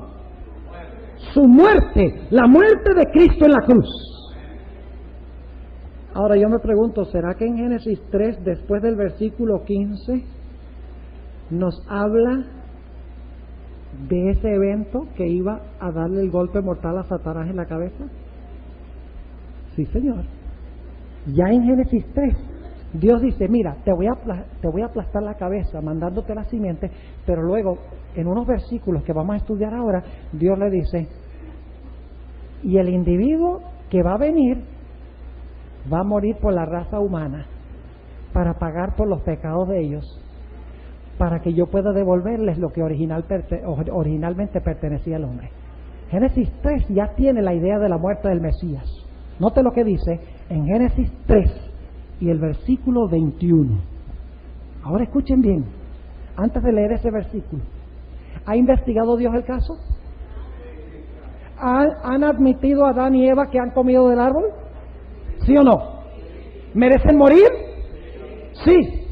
Speaker 1: Su muerte, la muerte de Cristo en la cruz. Ahora yo me pregunto, ¿será que en Génesis 3, después del versículo 15, nos habla de ese evento que iba a darle el golpe mortal a Satanás en la cabeza? Sí, Señor. Ya en Génesis 3, Dios dice, mira, te voy a aplastar la cabeza mandándote la simiente, pero luego, en unos versículos que vamos a estudiar ahora, Dios le dice, y el individuo que va a venir va a morir por la raza humana para pagar por los pecados de ellos, para que yo pueda devolverles lo que originalmente pertenecía al hombre. Génesis 3 ya tiene la idea de la muerte del Mesías. Note lo que dice en Génesis 3 y el versículo 21. Ahora escuchen bien, antes de leer ese versículo, ¿ha investigado Dios el caso? ¿Han admitido a Adán y Eva que han comido del árbol? ¿Sí o no? ¿Merecen morir? Sí.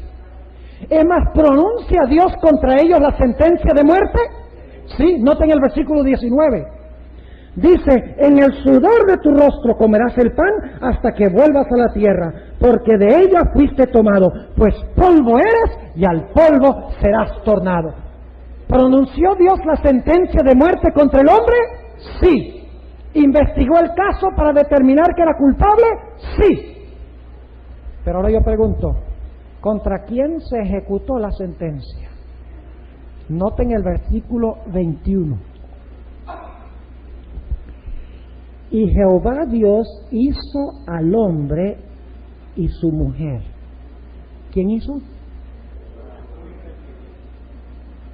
Speaker 1: Es más, ¿pronuncia Dios contra ellos la sentencia de muerte? Sí, noten el versículo 19. Dice, en el sudor de tu rostro comerás el pan hasta que vuelvas a la tierra, porque de ella fuiste tomado, pues polvo eres y al polvo serás tornado. ¿Pronunció Dios la sentencia de muerte contra el hombre? Sí. ¿Investigó el caso para determinar que era culpable? Sí. Pero ahora yo pregunto, ¿contra quién se ejecutó la sentencia? Noten el versículo 21. Y Jehová Dios hizo al hombre y su mujer. ¿Quién hizo?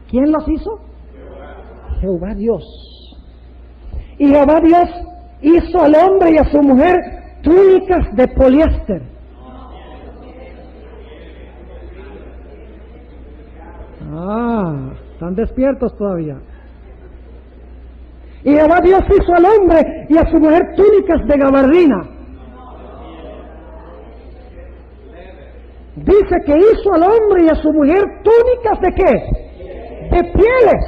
Speaker 1: ¿Quién los hizo? Jehová Dios. Y Jehová Dios hizo al hombre y a su mujer túnicas de poliéster. Están despiertos todavía. Y Jehová Dios hizo al hombre y a su mujer túnicas de gabardina. Dice que hizo al hombre y a su mujer túnicas de ¿qué? De pieles.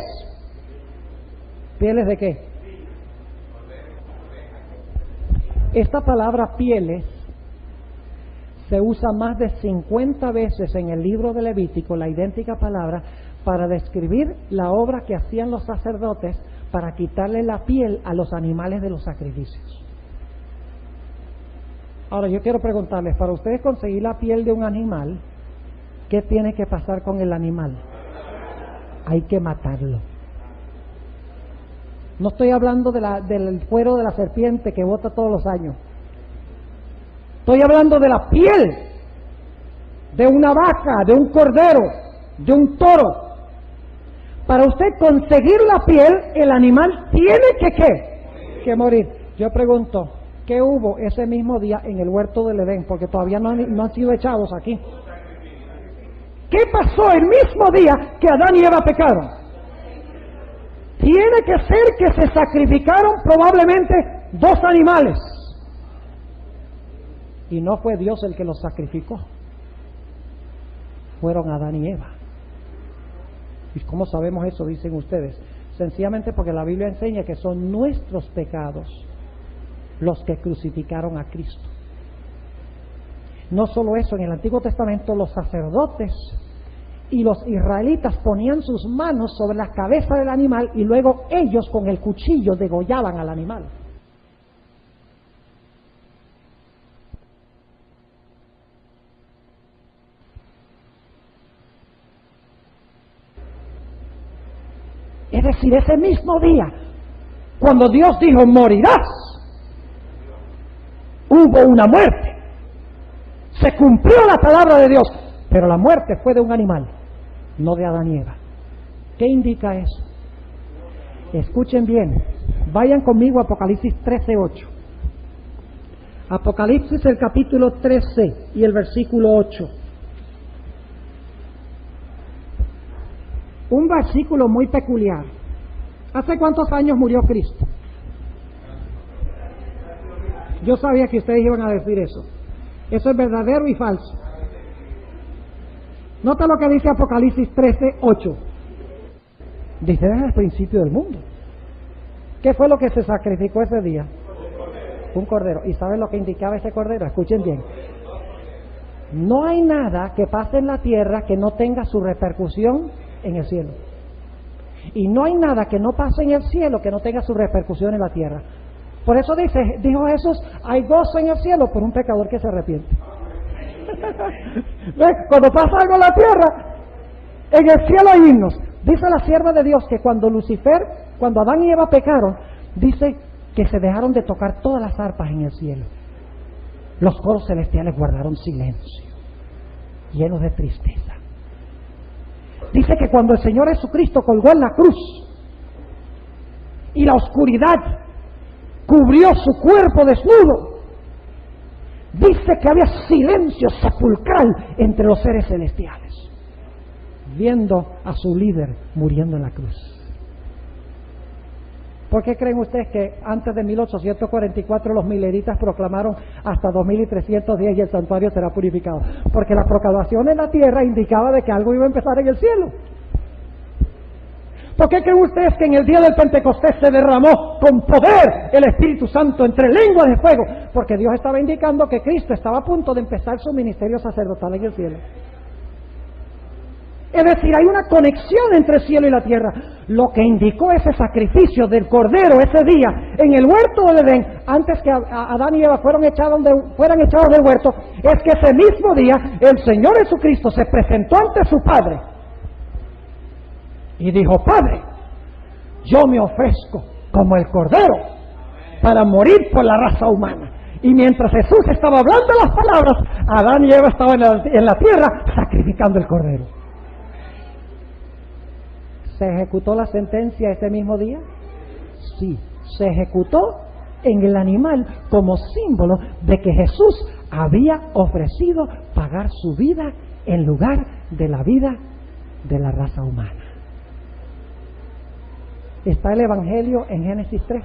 Speaker 1: ¿Pieles de qué? Esta palabra pieles se usa más de 50 veces en el libro de Levítico, la idéntica palabra, para describir la obra que hacían los sacerdotes para quitarle la piel a los animales de los sacrificios. Ahora yo quiero preguntarles, para ustedes conseguir la piel de un animal, ¿qué tiene que pasar con el animal? Hay que matarlo. No estoy hablando del cuero de la serpiente que bota todos los años. Estoy hablando de la piel de una vaca, de un cordero, de un toro. Para usted conseguir la piel, el animal tiene que morir. Yo pregunto, ¿qué hubo ese mismo día en el huerto del Edén? Porque todavía no han sido echados aquí. ¿Qué pasó el mismo día que Adán y Eva pecaron? Tiene que ser que se sacrificaron probablemente 2 animales. Y no fue Dios el que los sacrificó. Fueron Adán y Eva. ¿Y cómo sabemos eso? Dicen ustedes. Sencillamente porque la Biblia enseña que son nuestros pecados los que crucificaron a Cristo. No solo eso, en el Antiguo Testamento los sacerdotes y los israelitas ponían sus manos sobre la cabeza del animal y luego ellos con el cuchillo degollaban al animal. Es decir, ese mismo día, cuando Dios dijo, morirás, hubo una muerte. Se cumplió la palabra de Dios, pero la muerte fue de un animal, no de Adán y Eva. ¿Qué indica eso? Escuchen bien, vayan conmigo a Apocalipsis 13:8. Apocalipsis el capítulo 13 y el versículo 8. Un versículo muy peculiar. ¿Hace cuántos años murió Cristo? Yo sabía que ustedes iban a decir eso. Eso es verdadero y falso. Nota lo que dice Apocalipsis 13:8. Dice desde el principio del mundo. ¿Qué fue lo que se sacrificó ese día? Un cordero. ¿Y saben lo que indicaba ese cordero? Escuchen bien. No hay nada que pase en la tierra que no tenga su repercusión en el cielo. Y no hay nada que no pase en el cielo que no tenga su repercusión en la tierra. Por eso dijo Jesús, hay gozo en el cielo por un pecador que se arrepiente. Cuando pasa algo en la tierra, en el cielo hay himnos. Dice la sierva de Dios que cuando Adán y Eva pecaron, dice que se dejaron de tocar todas las arpas en el cielo. Los coros celestiales guardaron silencio, llenos de tristeza. Dice que cuando el Señor Jesucristo colgó en la cruz y la oscuridad cubrió su cuerpo desnudo, dice que había silencio sepulcral entre los seres celestiales, viendo a su líder muriendo en la cruz. ¿Por qué creen ustedes que antes de 1844 los mileritas proclamaron hasta 2310 y el santuario será purificado? Porque la proclamación en la tierra indicaba de que algo iba a empezar en el cielo. ¿Por qué creen ustedes que en el día del Pentecostés se derramó con poder el Espíritu Santo entre lenguas de fuego? Porque Dios estaba indicando que Cristo estaba a punto de empezar su ministerio sacerdotal en el cielo. Es decir, hay una conexión entre el cielo y la tierra. Lo que indicó ese sacrificio del Cordero ese día en el huerto del Edén, antes que Adán y Eva fueran echados del huerto, es que ese mismo día el Señor Jesucristo se presentó ante su Padre y dijo, Padre, yo me ofrezco como el Cordero para morir por la raza humana. Y mientras Jesús estaba hablando las palabras, Adán y Eva estaban en la tierra sacrificando el Cordero. ¿Se ejecutó la sentencia ese mismo día? Sí, se ejecutó en el animal como símbolo de que Jesús había ofrecido pagar su vida en lugar de la vida de la raza humana. Está el Evangelio en Génesis 3.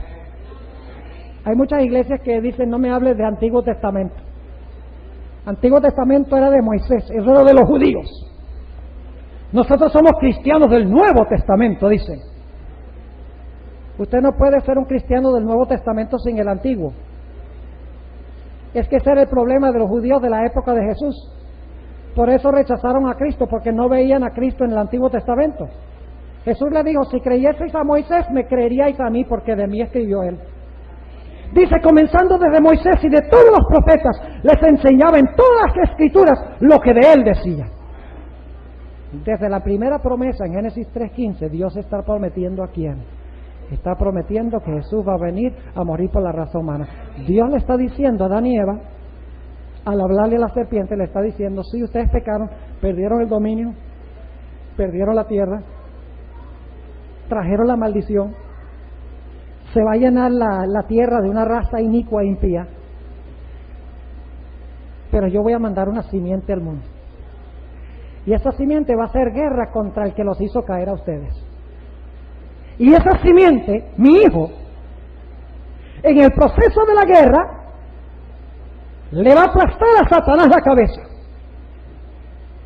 Speaker 1: Hay muchas iglesias que dicen, no me hables de Antiguo Testamento. Antiguo Testamento era de Moisés, eso era de los judíos. Nosotros somos cristianos del Nuevo Testamento, dicen. Usted no puede ser un cristiano del Nuevo Testamento sin el Antiguo. Es que ese era el problema de los judíos de la época de Jesús. Por eso rechazaron a Cristo, porque no veían a Cristo en el Antiguo Testamento. Jesús le dijo, si creyeseis a Moisés, me creeríais a mí, porque de mí escribió él. Dice, comenzando desde Moisés y de todos los profetas, les enseñaba en todas las escrituras lo que de él decía. Desde la primera promesa en Génesis 3:15, Dios está prometiendo a quién. Está prometiendo que Jesús va a venir a morir por la raza humana. Dios le está diciendo a Adán y Eva, al hablarle a la serpiente, le está diciendo, sí, ustedes pecaron, perdieron el dominio, perdieron la tierra, trajeron la maldición, se va a llenar la tierra de una raza inicua e impía, pero yo voy a mandar una simiente al mundo. Y esa simiente va a hacer guerra contra el que los hizo caer a ustedes. Y esa simiente, mi hijo, en el proceso de la guerra, le va a aplastar a Satanás la cabeza.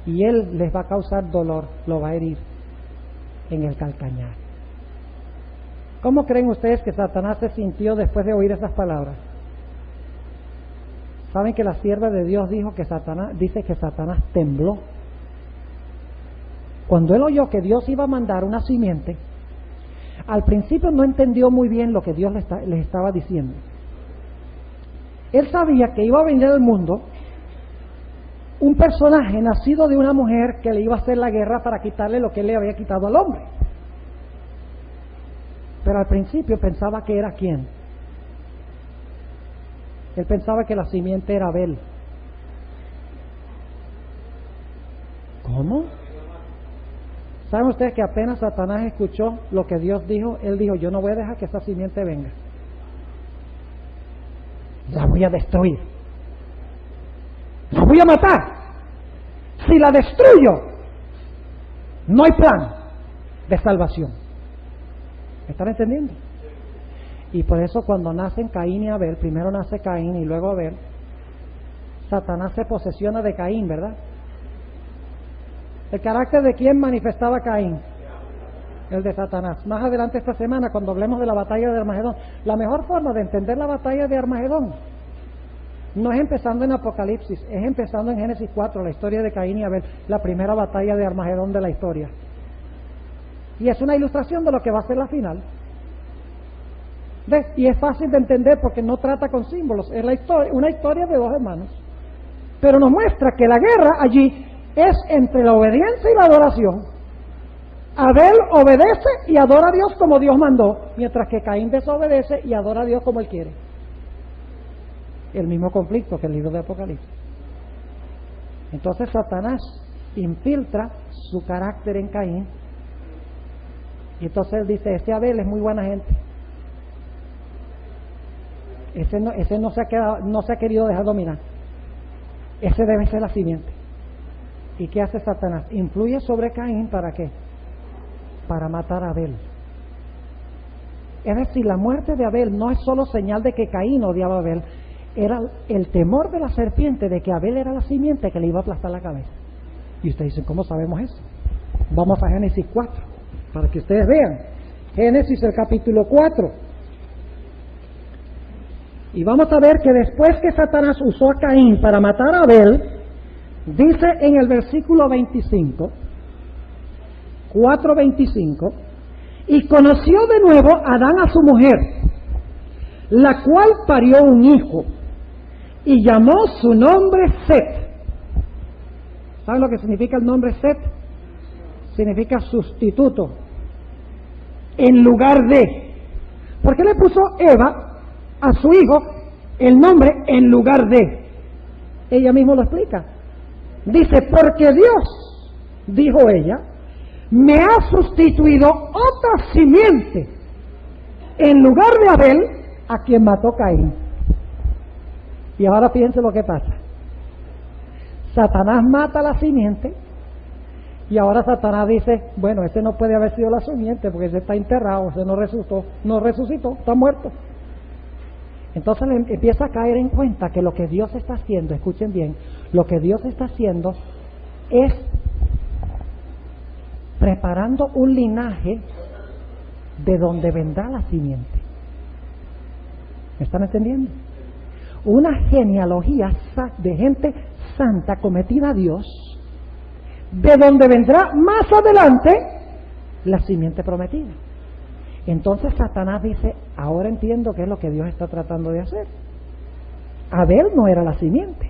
Speaker 1: Y él les va a causar dolor, lo va a herir en el calcañar. ¿Cómo creen ustedes que Satanás se sintió después de oír esas palabras? ¿Saben que la sierva de Dios dice que Satanás tembló? Cuando él oyó que Dios iba a mandar una simiente, al principio no entendió muy bien lo que Dios le estaba diciendo. Él sabía que iba a venir al mundo un personaje nacido de una mujer que le iba a hacer la guerra para quitarle lo que él le había quitado al hombre. Pero al principio pensaba que era ¿quién? Él pensaba que la simiente era Abel. ¿Cómo? ¿Saben ustedes que apenas Satanás escuchó lo que Dios dijo? Él dijo, yo no voy a dejar que esa simiente venga. La voy a destruir. La voy a matar. Si la destruyo, no hay plan de salvación. ¿Me están entendiendo? Y por eso cuando nacen Caín y Abel, primero nace Caín y luego Abel, Satanás se posesiona de Caín, ¿verdad? ¿El carácter de quién manifestaba Caín? El de Satanás. Más adelante esta semana, cuando hablemos de la batalla de Armagedón, la mejor forma de entender la batalla de Armagedón no es empezando en Apocalipsis, es empezando en Génesis 4, la historia de Caín y Abel, la primera batalla de Armagedón de la historia. Y es una ilustración de lo que va a ser la final. ¿Ves? Y es fácil de entender porque no trata con símbolos, es una historia de dos hermanos. Pero nos muestra que la guerra allí es entre la obediencia y la adoración. Abel obedece y adora a Dios como Dios mandó, mientras que Caín desobedece y adora a Dios como él quiere. El mismo conflicto que el libro de Apocalipsis. Entonces Satanás infiltra su carácter en Caín, y entonces él dice, este Abel es muy buena gente. Ese no se ha querido dejar dominar. Ese debe ser la simiente. ¿Y qué hace Satanás? Influye sobre Caín, ¿para qué? Para matar a Abel. Es decir, la muerte de Abel no es solo señal de que Caín odiaba a Abel, era el temor de la serpiente de que Abel era la simiente que le iba a aplastar la cabeza. Y ustedes dicen, ¿cómo sabemos eso? Vamos a Génesis 4, para que ustedes vean. Génesis, el capítulo 4. Y vamos a ver que después que Satanás usó a Caín para matar a Abel, dice en el versículo 25, 4:25, y conoció de nuevo Adán a su mujer, la cual parió un hijo, y llamó su nombre Set. ¿Saben lo que significa el nombre Set? Significa sustituto, en lugar de. ¿Por qué le puso Eva a su hijo el nombre en lugar de? Ella misma lo explica. Dice, porque Dios, dijo ella, me ha sustituido otra simiente en lugar de Abel, a quien mató Caín. Y ahora fíjense lo que pasa. Satanás mata la simiente, y ahora Satanás dice, bueno, ese no puede haber sido la simiente porque ese está enterrado, ese no resucitó, está muerto. Entonces le empieza a caer en cuenta que lo que Dios está haciendo, escuchen bien, lo que Dios está haciendo es preparando un linaje de donde vendrá la simiente. ¿Me están entendiendo? Una genealogía de gente santa cometida a Dios, de donde vendrá más adelante la simiente prometida. Entonces Satanás dice, ahora entiendo qué es lo que Dios está tratando de hacer. Abel no era la simiente.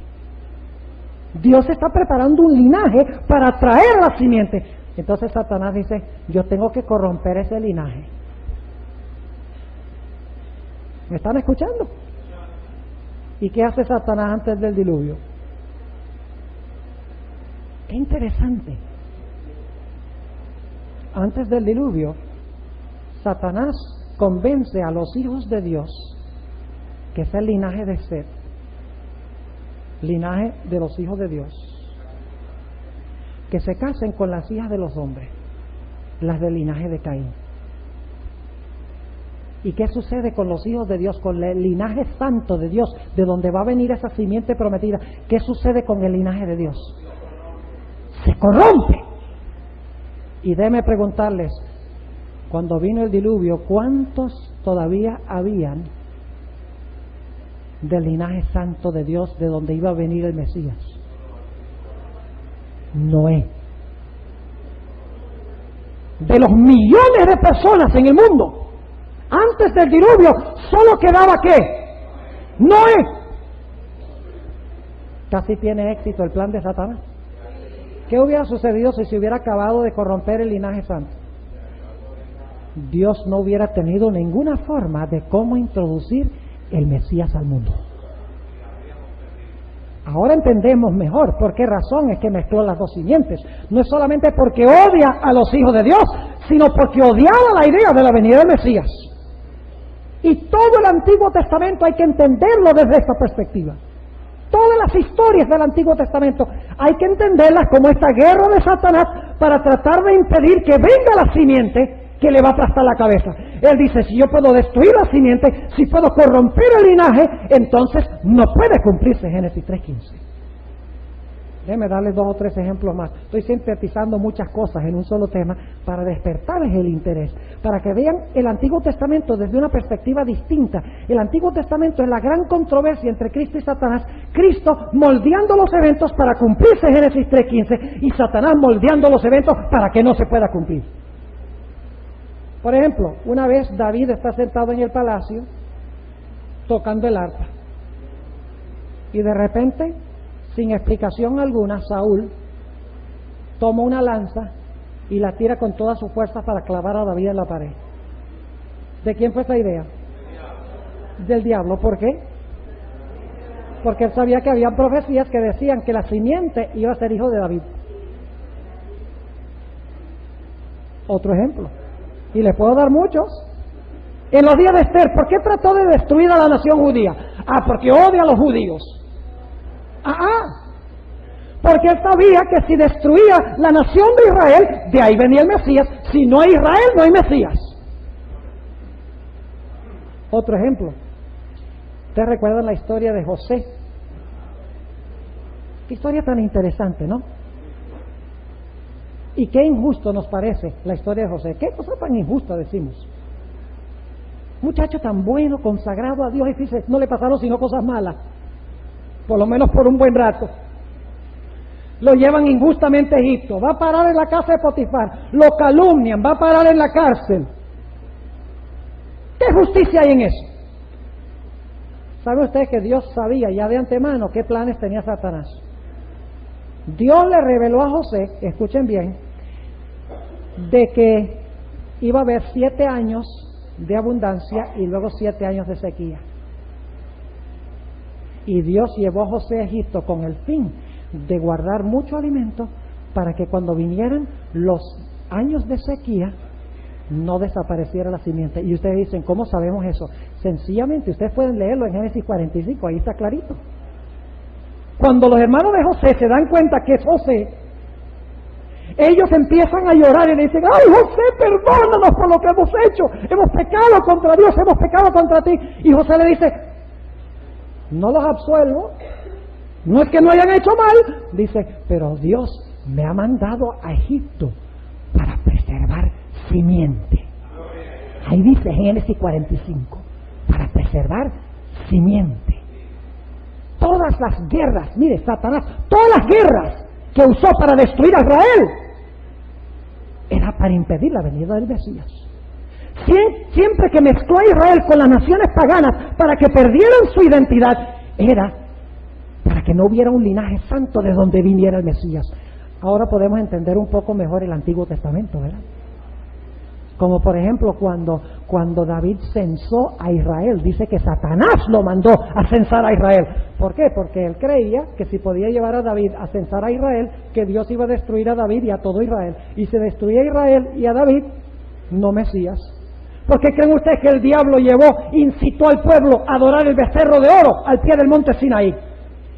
Speaker 1: Dios está preparando un linaje para traer la simiente. Entonces Satanás dice, yo tengo que corromper ese linaje. ¿Me están escuchando? ¿Y qué hace Satanás antes del diluvio? Qué interesante. Antes del diluvio, Satanás convence a los hijos de Dios, que es el linaje de Set, linaje de los hijos de Dios, que se casen con las hijas de los hombres, las del linaje de Caín. ¿Y qué sucede con los hijos de Dios, con el linaje santo de Dios, de donde va a venir esa simiente prometida? ¿Qué sucede con el linaje de Dios? Se corrompe. Y déjenme preguntarles, cuando vino el diluvio, ¿cuántos todavía habían del linaje santo de Dios, de donde iba a venir el Mesías? Noé. De los millones de personas en el mundo, antes del diluvio, solo quedaba ¿qué? Noé. Casi tiene éxito el plan de Satanás. ¿Qué hubiera sucedido si se hubiera acabado de corromper el linaje santo? Dios no hubiera tenido ninguna forma de cómo introducir el Mesías al mundo. Ahora entendemos mejor por qué razón es que mezcló las dos simientes. No es solamente porque odia a los hijos de Dios, sino porque odiaba la idea de la venida del Mesías. Y todo el Antiguo Testamento hay que entenderlo desde esta perspectiva. Todas las historias del Antiguo Testamento hay que entenderlas como esta guerra de Satanás para tratar de impedir que venga la simiente que le va a aplastar la cabeza. Él dice, si yo puedo destruir la simiente, si puedo corromper el linaje, entonces no puede cumplirse Génesis 3:15. Déjenme darles 2 o 3 ejemplos más. Estoy sintetizando muchas cosas en un solo tema para despertarles el interés, para que vean el Antiguo Testamento desde una perspectiva distinta. El Antiguo Testamento es la gran controversia entre Cristo y Satanás. Cristo moldeando los eventos para cumplirse Génesis 3:15 y Satanás moldeando los eventos para que no se pueda cumplir. Por ejemplo, una vez David está sentado en el palacio tocando el arpa y de repente, sin explicación alguna, Saúl toma una lanza y la tira con toda su fuerza para clavar a David en la pared. ¿De quién fue esa idea? Del diablo. ¿Por qué? Porque él sabía que había profecías que decían que la simiente iba a ser hijo de David. Otro ejemplo. Y les puedo dar muchos. En los días de Esther, ¿por qué trató de destruir a la nación judía? Porque odia a los judíos. Porque él sabía que si destruía la nación de Israel, de ahí venía el Mesías. Si no hay Israel, no hay Mesías. Otro ejemplo. Ustedes recuerdan la historia de José. Qué historia tan interesante, ¿no? Y qué injusto nos parece la historia de José. Qué cosa tan injusta decimos. Muchacho tan bueno, consagrado a Dios, y dice, no le pasaron sino cosas malas. Por lo menos por un buen rato. Lo llevan injustamente a Egipto. Va a parar en la casa de Potifar. Lo calumnian. Va a parar en la cárcel. ¿Qué justicia hay en eso? ¿Sabe usted que Dios sabía ya de antemano qué planes tenía Satanás? Dios le reveló a José, escuchen bien, de que iba a haber 7 años de abundancia y luego 7 años de sequía. Y Dios llevó a José a Egipto con el fin de guardar mucho alimento para que cuando vinieran los años de sequía no desapareciera la simiente. Y ustedes dicen, ¿cómo sabemos eso? Sencillamente, ustedes pueden leerlo en Génesis 45, ahí está clarito. Cuando los hermanos de José se dan cuenta que es José, ellos empiezan a llorar y le dicen, ¡ay, José, perdónanos por lo que hemos hecho! Hemos pecado contra Dios, hemos pecado contra ti. Y José le dice, no los absuelvo, no es que no hayan hecho mal. Dice, pero Dios me ha mandado a Egipto para preservar simiente. Ahí dice Génesis 45, para preservar simiente. Todas las guerras, mire, Satanás, todas las guerras que usó para destruir a Israel, era para impedir la venida del Mesías. Siempre que mezcló a Israel con las naciones paganas para que perdieran su identidad, era para que no hubiera un linaje santo de donde viniera el Mesías. Ahora podemos entender un poco mejor el Antiguo Testamento, ¿verdad? Como por ejemplo cuando David censó a Israel, dice que Satanás lo mandó a censar a Israel. ¿Por qué? Porque él creía que si podía llevar a David a censar a Israel, que Dios iba a destruir a David y a todo Israel. Y si destruía a Israel y a David, no Mesías. ¿Por qué creen ustedes que el diablo incitó al pueblo a adorar el becerro de oro al pie del monte Sinaí?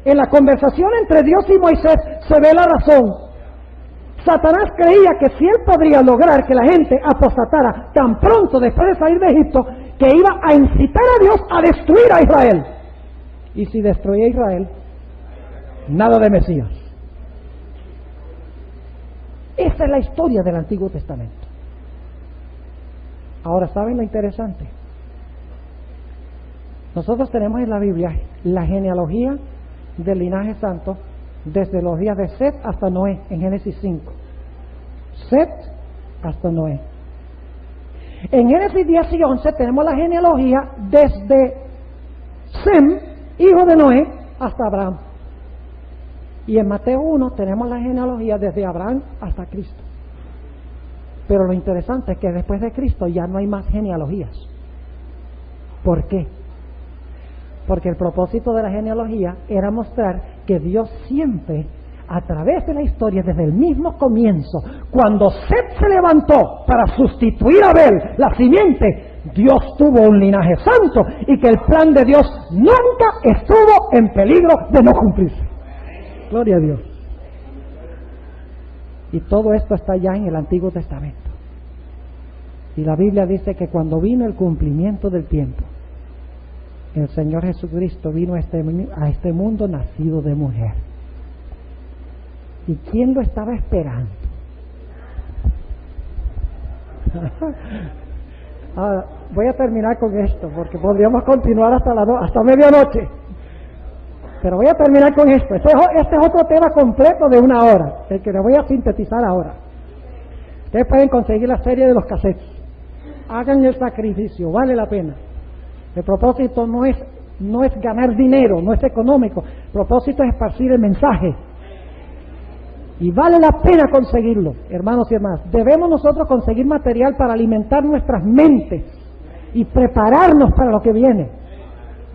Speaker 1: En la conversación entre Dios y Moisés se ve la razón. Satanás creía que si él podría lograr que la gente apostatara tan pronto después de salir de Egipto, que iba a incitar a Dios a destruir a Israel. Y si destruía a Israel, nada de Mesías. Esa es la historia del Antiguo Testamento. Ahora, ¿saben lo interesante? Nosotros tenemos en la Biblia la genealogía del linaje santo desde los días de Set hasta Noé, en Génesis 5. Set hasta Noé. En Génesis 10 y 11 tenemos la genealogía desde Sem, hijo de Noé, hasta Abraham. Y en Mateo 1 tenemos la genealogía desde Abraham hasta Cristo. Pero lo interesante es que después de Cristo ya no hay más genealogías. ¿Por qué? Porque el propósito de la genealogía era mostrar que Dios siempre, a través de la historia, desde el mismo comienzo, cuando Set se levantó para sustituir a Abel, la simiente, Dios tuvo un linaje santo y que el plan de Dios nunca estuvo en peligro de no cumplirse. Gloria a Dios. Y todo esto está ya en el Antiguo Testamento. Y la Biblia dice que cuando vino el cumplimiento del tiempo, el Señor Jesucristo vino a este mundo nacido de mujer. ¿Y quién lo estaba esperando? Ahora, voy a terminar con esto, porque podríamos continuar hasta medianoche. Pero voy a terminar con esto. Este es otro tema completo de 1 hora, el que le voy a sintetizar ahora. Ustedes pueden conseguir la serie de los cassettes. Hagan el sacrificio, vale la pena. El propósito no es ganar dinero, no es económico. El propósito es esparcir el mensaje. Y vale la pena conseguirlo, hermanos y hermanas. Debemos nosotros conseguir material para alimentar nuestras mentes y prepararnos para lo que viene.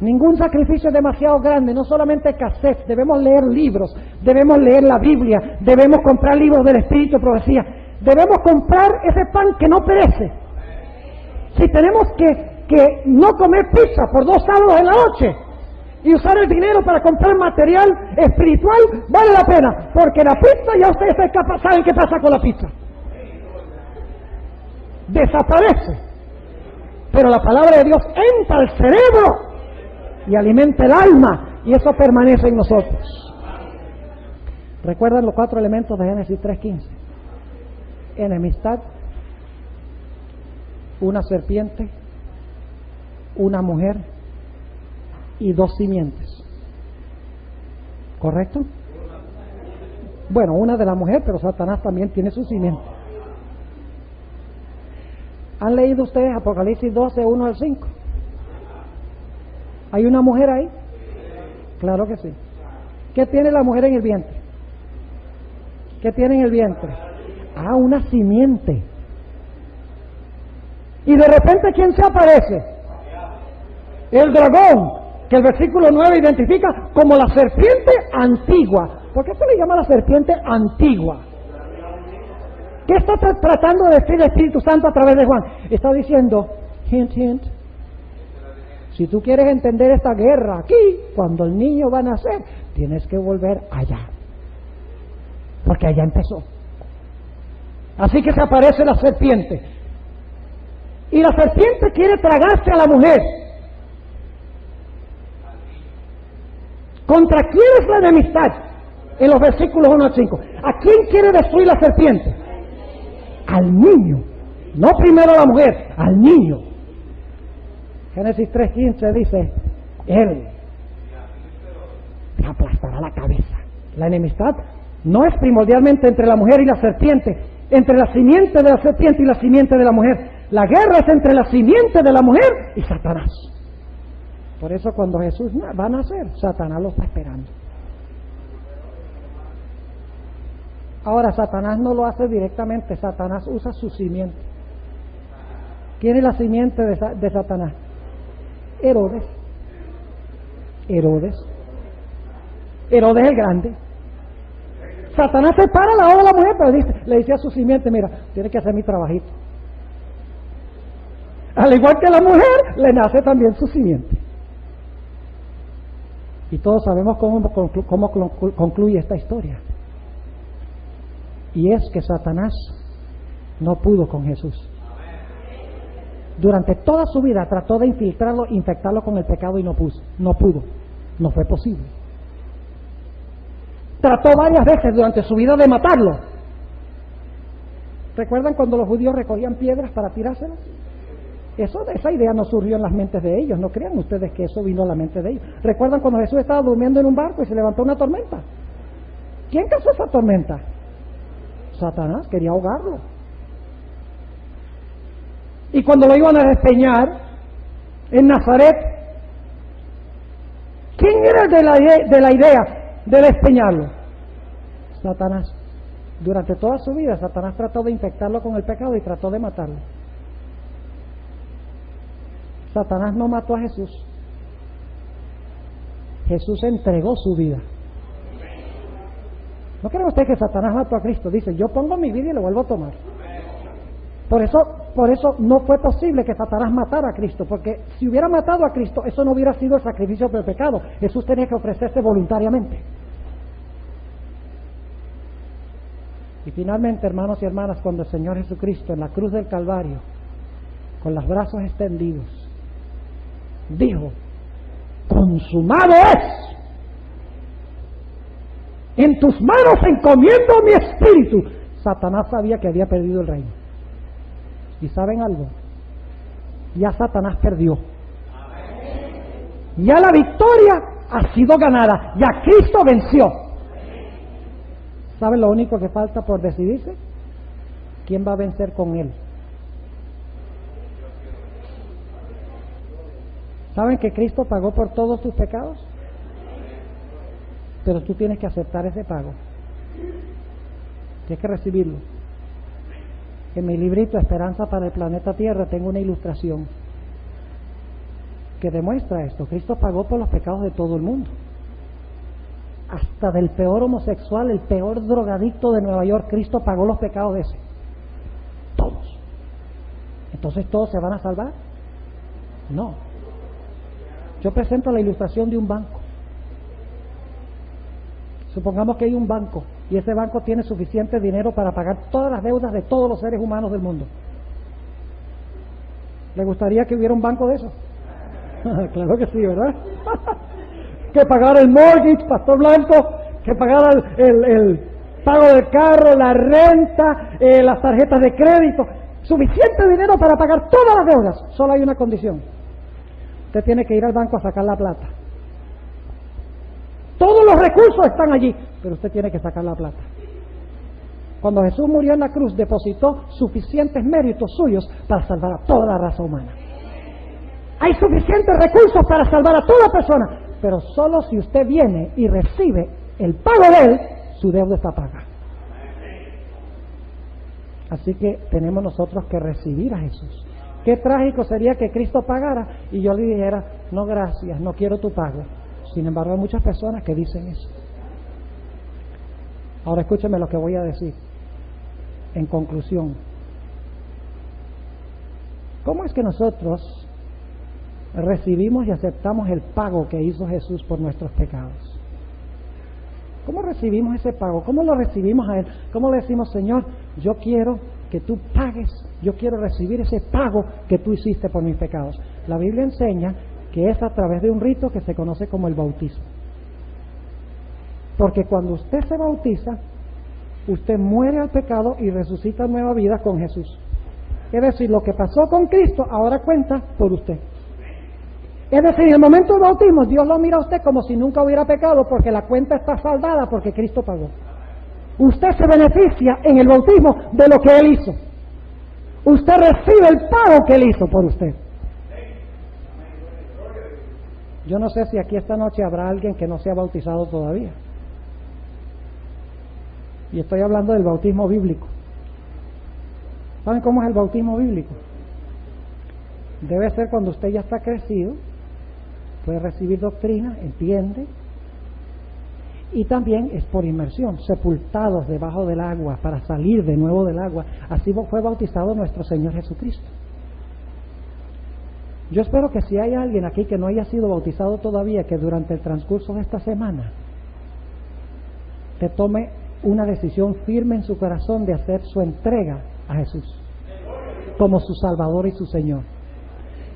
Speaker 1: Ningún sacrificio es demasiado grande, no solamente cassettes. Debemos leer libros, debemos leer la Biblia, debemos comprar libros del Espíritu de Profecía. Debemos comprar ese pan que no perece. Si tenemos que no comer pizza por 2 sábados en la noche y usar el dinero para comprar material espiritual, vale la pena, porque la pizza, ya ustedes saben qué pasa con la pizza. Desaparece. Pero la palabra de Dios entra al cerebro y alimenta el alma, y eso permanece en nosotros. ¿Recuerdan los 4 elementos de Génesis 3:15? Enemistad, una serpiente, una mujer y 2 simientes. ¿Correcto? Bueno, una de la mujer, pero Satanás también tiene su simiente. ¿Han leído ustedes Apocalipsis 12, 1 al 5? ¿Hay una mujer ahí? Claro que sí. ¿Qué tiene la mujer en el vientre? ¿Qué tiene en el vientre? Ah, una simiente. Y de repente, ¿quién se aparece? El dragón, que el versículo 9 identifica como la serpiente antigua. ¿Por qué se le llama la serpiente antigua? ¿Qué está tratando de decir el Espíritu Santo a través de Juan? Está diciendo, hint, hint. Si tú quieres entender esta guerra aquí, cuando el niño va a nacer, tienes que volver allá. Porque allá empezó. Así que se aparece la serpiente. Y la serpiente quiere tragarse a la mujer. ¿Contra quién es la enemistad? En los versículos 1 al 5. ¿A quién quiere destruir la serpiente? Al niño. No primero a la mujer, al niño. Génesis 3:15 dice, él te aplastará la cabeza. La enemistad no es primordialmente entre la mujer y la serpiente, entre la simiente de la serpiente y la simiente de la mujer. La guerra es entre la simiente de la mujer y Satanás. Por eso cuando Jesús va a nacer, Satanás lo está esperando. Ahora, Satanás no lo hace directamente, Satanás usa su simiente. ¿Quién es la simiente de Satanás? Herodes. Herodes el Grande. Satanás se para al lado de la mujer, pero le dice a su simiente, mira, tienes que hacer mi trabajito. Al igual que a la mujer, le nace también su simiente. Y todos sabemos cómo concluye esta historia. Y es que Satanás no pudo con Jesús. Durante toda su vida trató de infectarlo con el pecado y no pudo. No fue posible. Trató varias veces durante su vida de matarlo. ¿Recuerdan cuando los judíos recogían piedras para tirárselas? Esa idea no surgió en las mentes de ellos. No crean ustedes que eso vino a la mente de ellos. ¿Recuerdan cuando Jesús estaba durmiendo en un barco y se levantó una tormenta? ¿Quién causó esa tormenta? Satanás quería ahogarlo. Y cuando lo iban a despeñar en Nazaret, ¿quién era el de la idea de despeñarlo? Satanás. Durante toda su vida, Satanás trató de infectarlo con el pecado y trató de matarlo. Satanás no mató a Jesús. Jesús entregó su vida. ¿No cree usted que Satanás mató a Cristo? Dice, yo pongo mi vida y lo vuelvo a tomar. Por eso no fue posible que Satanás matara a Cristo, porque si hubiera matado a Cristo, eso no hubiera sido el sacrificio del pecado. Jesús tenía que ofrecerse voluntariamente. Y finalmente, hermanos y hermanas, cuando el Señor Jesucristo en la cruz del Calvario, con los brazos extendidos, dijo, consumado es, en tus manos encomiendo mi espíritu. Satanás sabía que había perdido el reino. ¿Y saben algo? Ya Satanás perdió. Ya la victoria ha sido ganada. Ya Cristo venció. ¿Saben lo único que falta por decidirse? ¿Quién va a vencer con él? ¿Saben que Cristo pagó por todos tus pecados? Pero tú tienes que aceptar ese pago. Tienes que recibirlo. En mi librito Esperanza para el Planeta Tierra tengo una ilustración que demuestra esto. Cristo pagó por los pecados de todo el mundo. Hasta del peor homosexual, el peor drogadicto de Nueva York, Cristo pagó los pecados de ese. Todos. Entonces, ¿todos se van a salvar? No. Yo presento la ilustración de un banco. Supongamos que hay un banco y ese banco tiene suficiente dinero para pagar todas las deudas de todos los seres humanos del mundo. ¿Le gustaría que hubiera un banco de eso? Claro que sí, ¿verdad? Que pagara el mortgage, Pastor Blanco, que pagara el pago del carro, la renta, las tarjetas de crédito. Suficiente dinero para pagar todas las deudas. Solo hay una condición. Usted tiene que ir al banco a sacar la plata. Todos los recursos están allí, pero usted tiene que sacar la plata. Cuando Jesús murió en la cruz, depositó suficientes méritos suyos para salvar a toda la raza humana. Hay suficientes recursos para salvar a toda persona, pero solo si usted viene y recibe el pago de él, su deuda está paga. Así que tenemos nosotros que recibir a Jesús. Qué trágico sería que Cristo pagara y yo le dijera, no gracias, no quiero tu pago. Sin embargo, hay muchas personas que dicen eso. Ahora escúcheme lo que voy a decir. En conclusión, ¿cómo es que nosotros recibimos y aceptamos el pago que hizo Jesús por nuestros pecados? ¿Cómo recibimos ese pago? ¿Cómo lo recibimos a Él? ¿Cómo le decimos, Señor, yo quiero que tú pagues, yo quiero recibir ese pago que tú hiciste por mis pecados? La Biblia enseña que es a través de un rito que se conoce como el bautismo. Porque cuando usted se bautiza, usted muere al pecado y resucita nueva vida con Jesús. Es decir, lo que pasó con Cristo ahora cuenta por usted. Es decir, en el momento del bautismo, Dios lo mira a usted como si nunca hubiera pecado, porque la cuenta está saldada porque Cristo pagó. Usted se beneficia en el bautismo de lo que Él hizo. Usted recibe el pago que Él hizo por usted. Yo no sé si aquí esta noche habrá alguien que no se ha bautizado todavía. Y estoy hablando del bautismo bíblico. ¿Saben cómo es el bautismo bíblico? Debe ser cuando usted ya está crecido, puede recibir doctrina, entiende, y también es por inmersión, sepultados debajo del agua para salir de nuevo del agua. Así fue bautizado nuestro Señor Jesucristo. Yo espero que si hay alguien aquí que no haya sido bautizado todavía, que durante el transcurso de esta semana te tome una decisión firme en su corazón de hacer su entrega a Jesús como su Salvador y su Señor.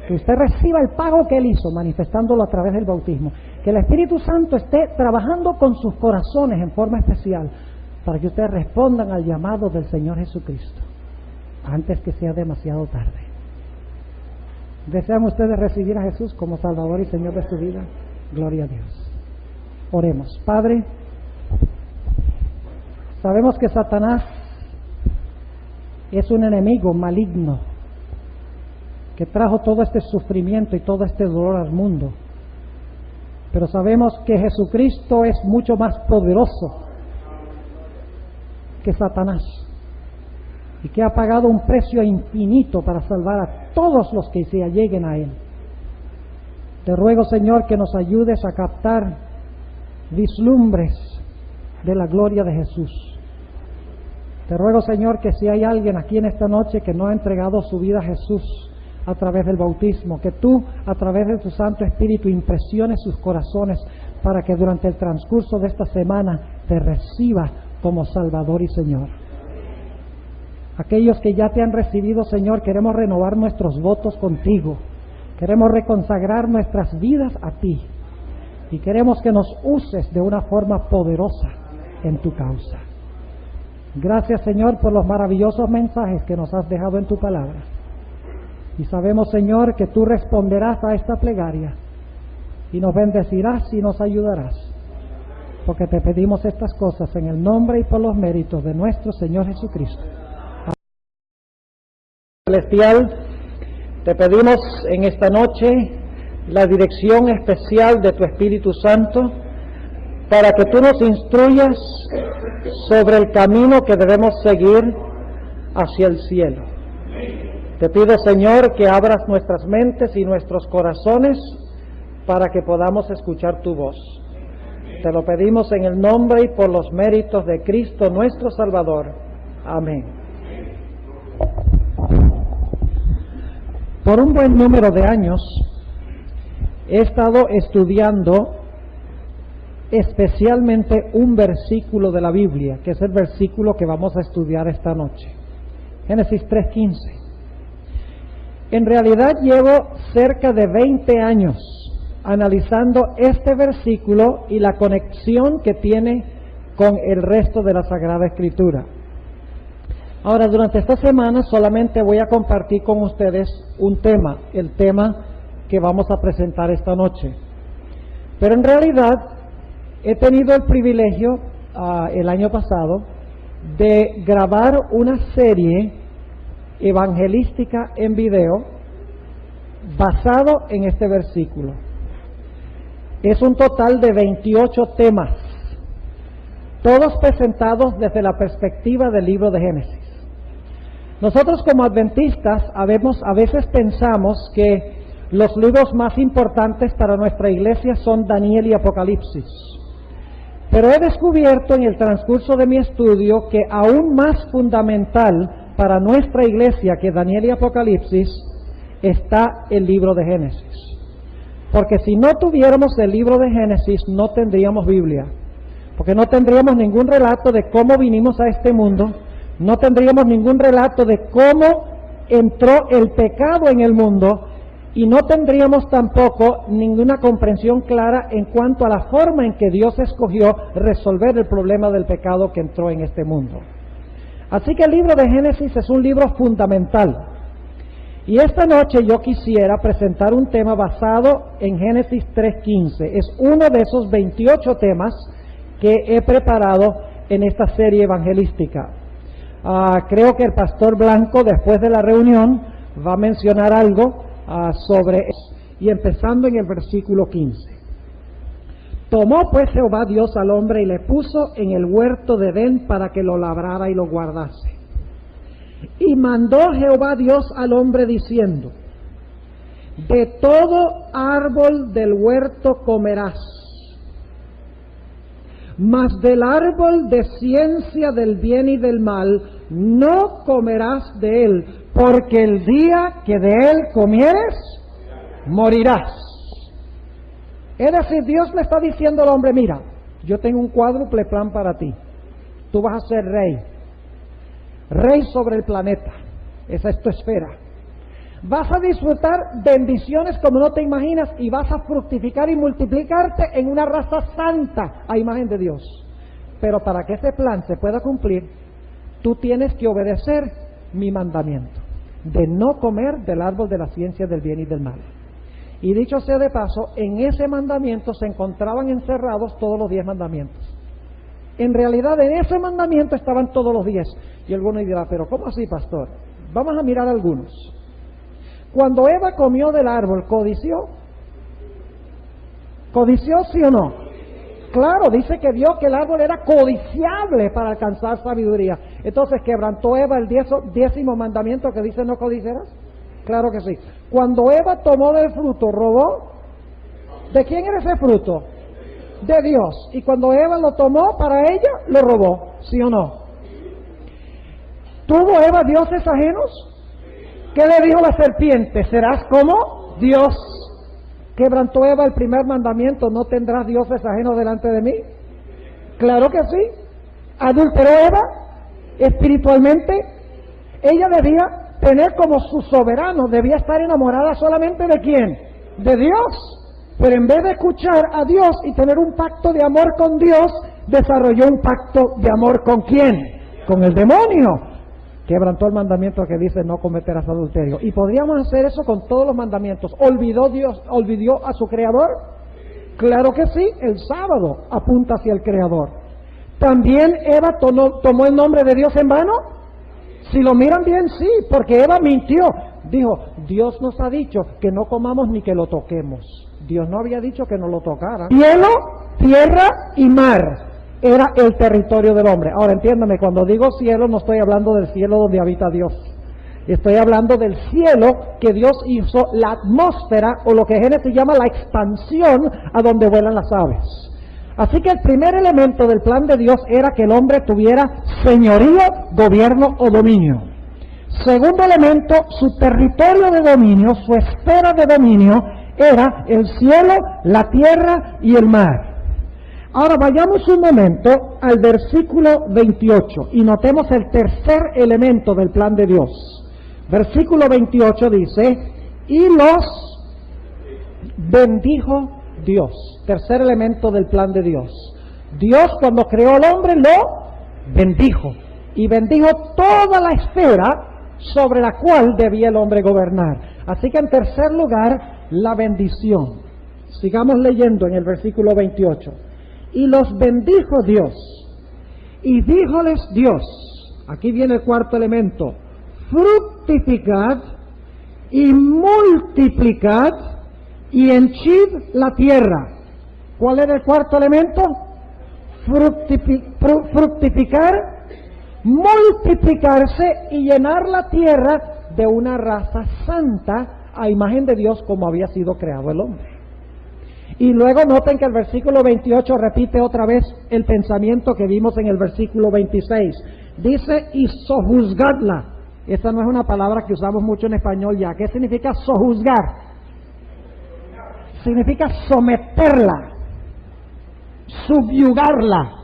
Speaker 1: Que usted reciba el pago que Él hizo, manifestándolo a través del bautismo. Que el Espíritu Santo esté trabajando con sus corazones en forma especial para que ustedes respondan al llamado del Señor Jesucristo antes que sea demasiado tarde. ¿Desean ustedes recibir a Jesús como Salvador y Señor de su vida? Gloria a Dios. Oremos. Padre, sabemos que Satanás es un enemigo maligno que trajo todo este sufrimiento y todo este dolor al mundo. Pero sabemos que Jesucristo es mucho más poderoso que Satanás, y que ha pagado un precio infinito para salvar a todos los que se alleguen a Él. Te ruego, Señor, que nos ayudes a captar vislumbres de la gloria de Jesús. Te ruego, Señor, que si hay alguien aquí en esta noche que no ha entregado su vida a Jesús a través del bautismo, que tú, a través de tu Santo Espíritu, impresiones sus corazones para que durante el transcurso de esta semana te reciba como Salvador y Señor. Aquellos que ya te han recibido, Señor, queremos renovar nuestros votos contigo. Queremos reconsagrar nuestras vidas a ti. Y queremos que nos uses de una forma poderosa en tu causa. Gracias, Señor, por los maravillosos mensajes que nos has dejado en tu palabra. Y sabemos, Señor, que tú responderás a esta plegaria y nos bendecirás y nos ayudarás. Porque te pedimos estas cosas en el nombre y por los méritos de nuestro Señor Jesucristo. Celestial, te pedimos en esta noche la dirección especial de tu Espíritu Santo para que tú nos instruyas sobre el camino que debemos seguir hacia el cielo. Te pido, Señor, que abras nuestras mentes y nuestros corazones para que podamos escuchar tu voz. Te lo pedimos en el nombre y por los méritos de Cristo nuestro Salvador. Amén. Por un buen número de años he estado estudiando especialmente un versículo de la Biblia, que es el versículo que vamos a estudiar esta noche. Génesis 3:15. En realidad llevo cerca de 20 años analizando este versículo y la conexión que tiene con el resto de la Sagrada Escritura. Ahora, durante esta semana solamente voy a compartir con ustedes un tema, el tema que vamos a presentar esta noche. Pero en realidad he tenido el privilegio el año pasado de grabar una serie evangelística en video basado en este versículo. Es un total de 28 temas, todos presentados desde la perspectiva del libro de Génesis. Nosotros como adventistas a veces pensamos que los libros más importantes para nuestra iglesia son Daniel y Apocalipsis. Pero he descubierto en el transcurso de mi estudio que aún más fundamental para nuestra iglesia que Daniel y Apocalipsis está el libro de Génesis. Porque si no tuviéramos el libro de Génesis no tendríamos Biblia. Porque no tendríamos ningún relato de cómo vinimos a este mundo. No tendríamos ningún relato de cómo entró el pecado en el mundo y no tendríamos tampoco ninguna comprensión clara en cuanto a la forma en que Dios escogió resolver el problema del pecado que entró en este mundo. Así que el libro de Génesis es un libro fundamental. Y esta noche yo quisiera presentar un tema basado en Génesis 3:15. Es uno de esos 28 temas que he preparado en esta serie evangelística. Creo que el pastor Blanco, después de la reunión, va a mencionar algo sobre eso. Y empezando en el versículo 15. Tomó pues Jehová Dios al hombre y le puso en el huerto de Edén para que lo labrara y lo guardase. Y mandó Jehová Dios al hombre diciendo: de todo árbol del huerto comerás, mas del árbol de ciencia del bien y del mal no comerás de él, porque el día que de él comieres, morirás. Es decir, Dios le está diciendo al hombre: mira, yo tengo un cuádruple plan para ti. Tú vas a ser rey sobre el planeta. Esa es tu esfera. Vas a disfrutar bendiciones como no te imaginas y vas a fructificar y multiplicarte en una raza santa a imagen de Dios. Pero para que ese plan se pueda cumplir, tú tienes que obedecer mi mandamiento de no comer del árbol de la ciencia del bien y del mal. Y dicho sea de paso, en ese mandamiento se encontraban encerrados todos los 10 mandamientos. En realidad, en ese mandamiento estaban todos los 10. Y alguno dirá: pero ¿cómo así, pastor? Vamos a mirar algunos. Cuando Eva comió del árbol, ¿codició? ¿Codició, sí o no? Claro, dice que vio que el árbol era codiciable para alcanzar sabiduría. Entonces, ¿quebrantó Eva el 10º mandamiento que dice no codiciarás? Claro que sí. Cuando Eva tomó del fruto, ¿robó? ¿De quién era ese fruto? De Dios. Y cuando Eva lo tomó para ella, lo robó. ¿Sí o no? ¿Tuvo Eva dioses ajenos? ¿Qué le dijo la serpiente? ¿Serás como Dios? ¿Quebrantó Eva el primer mandamiento? ¿No tendrás dioses ajenos delante de mí? Claro que sí. ¿Adulteró Eva espiritualmente? Ella debía tener como su soberano, debía estar enamorada solamente ¿de quién? De Dios. Pero en vez de escuchar a Dios y tener un pacto de amor con Dios, desarrolló un pacto de amor ¿con quién? Con el demonio. Quebrantó el mandamiento que dice no cometerás adulterio. Y podríamos hacer eso con todos los mandamientos. ¿Olvidó a su Creador? Claro que sí, el sábado apunta hacia el Creador. ¿También Eva tomó el nombre de Dios en vano? Si lo miran bien, sí, porque Eva mintió. Dijo, Dios nos ha dicho que no comamos ni que lo toquemos. Dios no había dicho que no lo tocara. Cielo, tierra y mar era el territorio del hombre. Ahora entiéndame, cuando digo cielo no estoy hablando del cielo donde habita Dios. Estoy hablando del cielo que Dios hizo, la atmósfera, o lo que Génesis llama la expansión, a donde vuelan las aves. Así que el primer elemento del plan de Dios era que el hombre tuviera señorío, gobierno o dominio. Segundo elemento, su territorio de dominio, su esfera de dominio, era el cielo, la tierra y el mar. Ahora vayamos un momento al versículo 28 y notemos el tercer elemento del plan de Dios. Versículo 28 dice, y los bendijo Dios. Tercer elemento del plan de Dios. Dios cuando creó al hombre lo bendijo. Y bendijo toda la esfera sobre la cual debía el hombre gobernar. Así que en tercer lugar, la bendición. Sigamos leyendo en el versículo 28. Y los bendijo Dios. Y díjoles Dios, aquí viene el cuarto elemento, fructificad y multiplicad y henchid la tierra. ¿Cuál era el cuarto elemento? Fructificar, multiplicarse y llenar la tierra de una raza santa a imagen de Dios como había sido creado el hombre. Y luego noten que el versículo 28 repite otra vez el pensamiento que vimos en el versículo 26. Dice, y sojuzgadla. Esta no es una palabra que usamos mucho en español ya. ¿Qué significa sojuzgar? Significa someterla, subyugarla.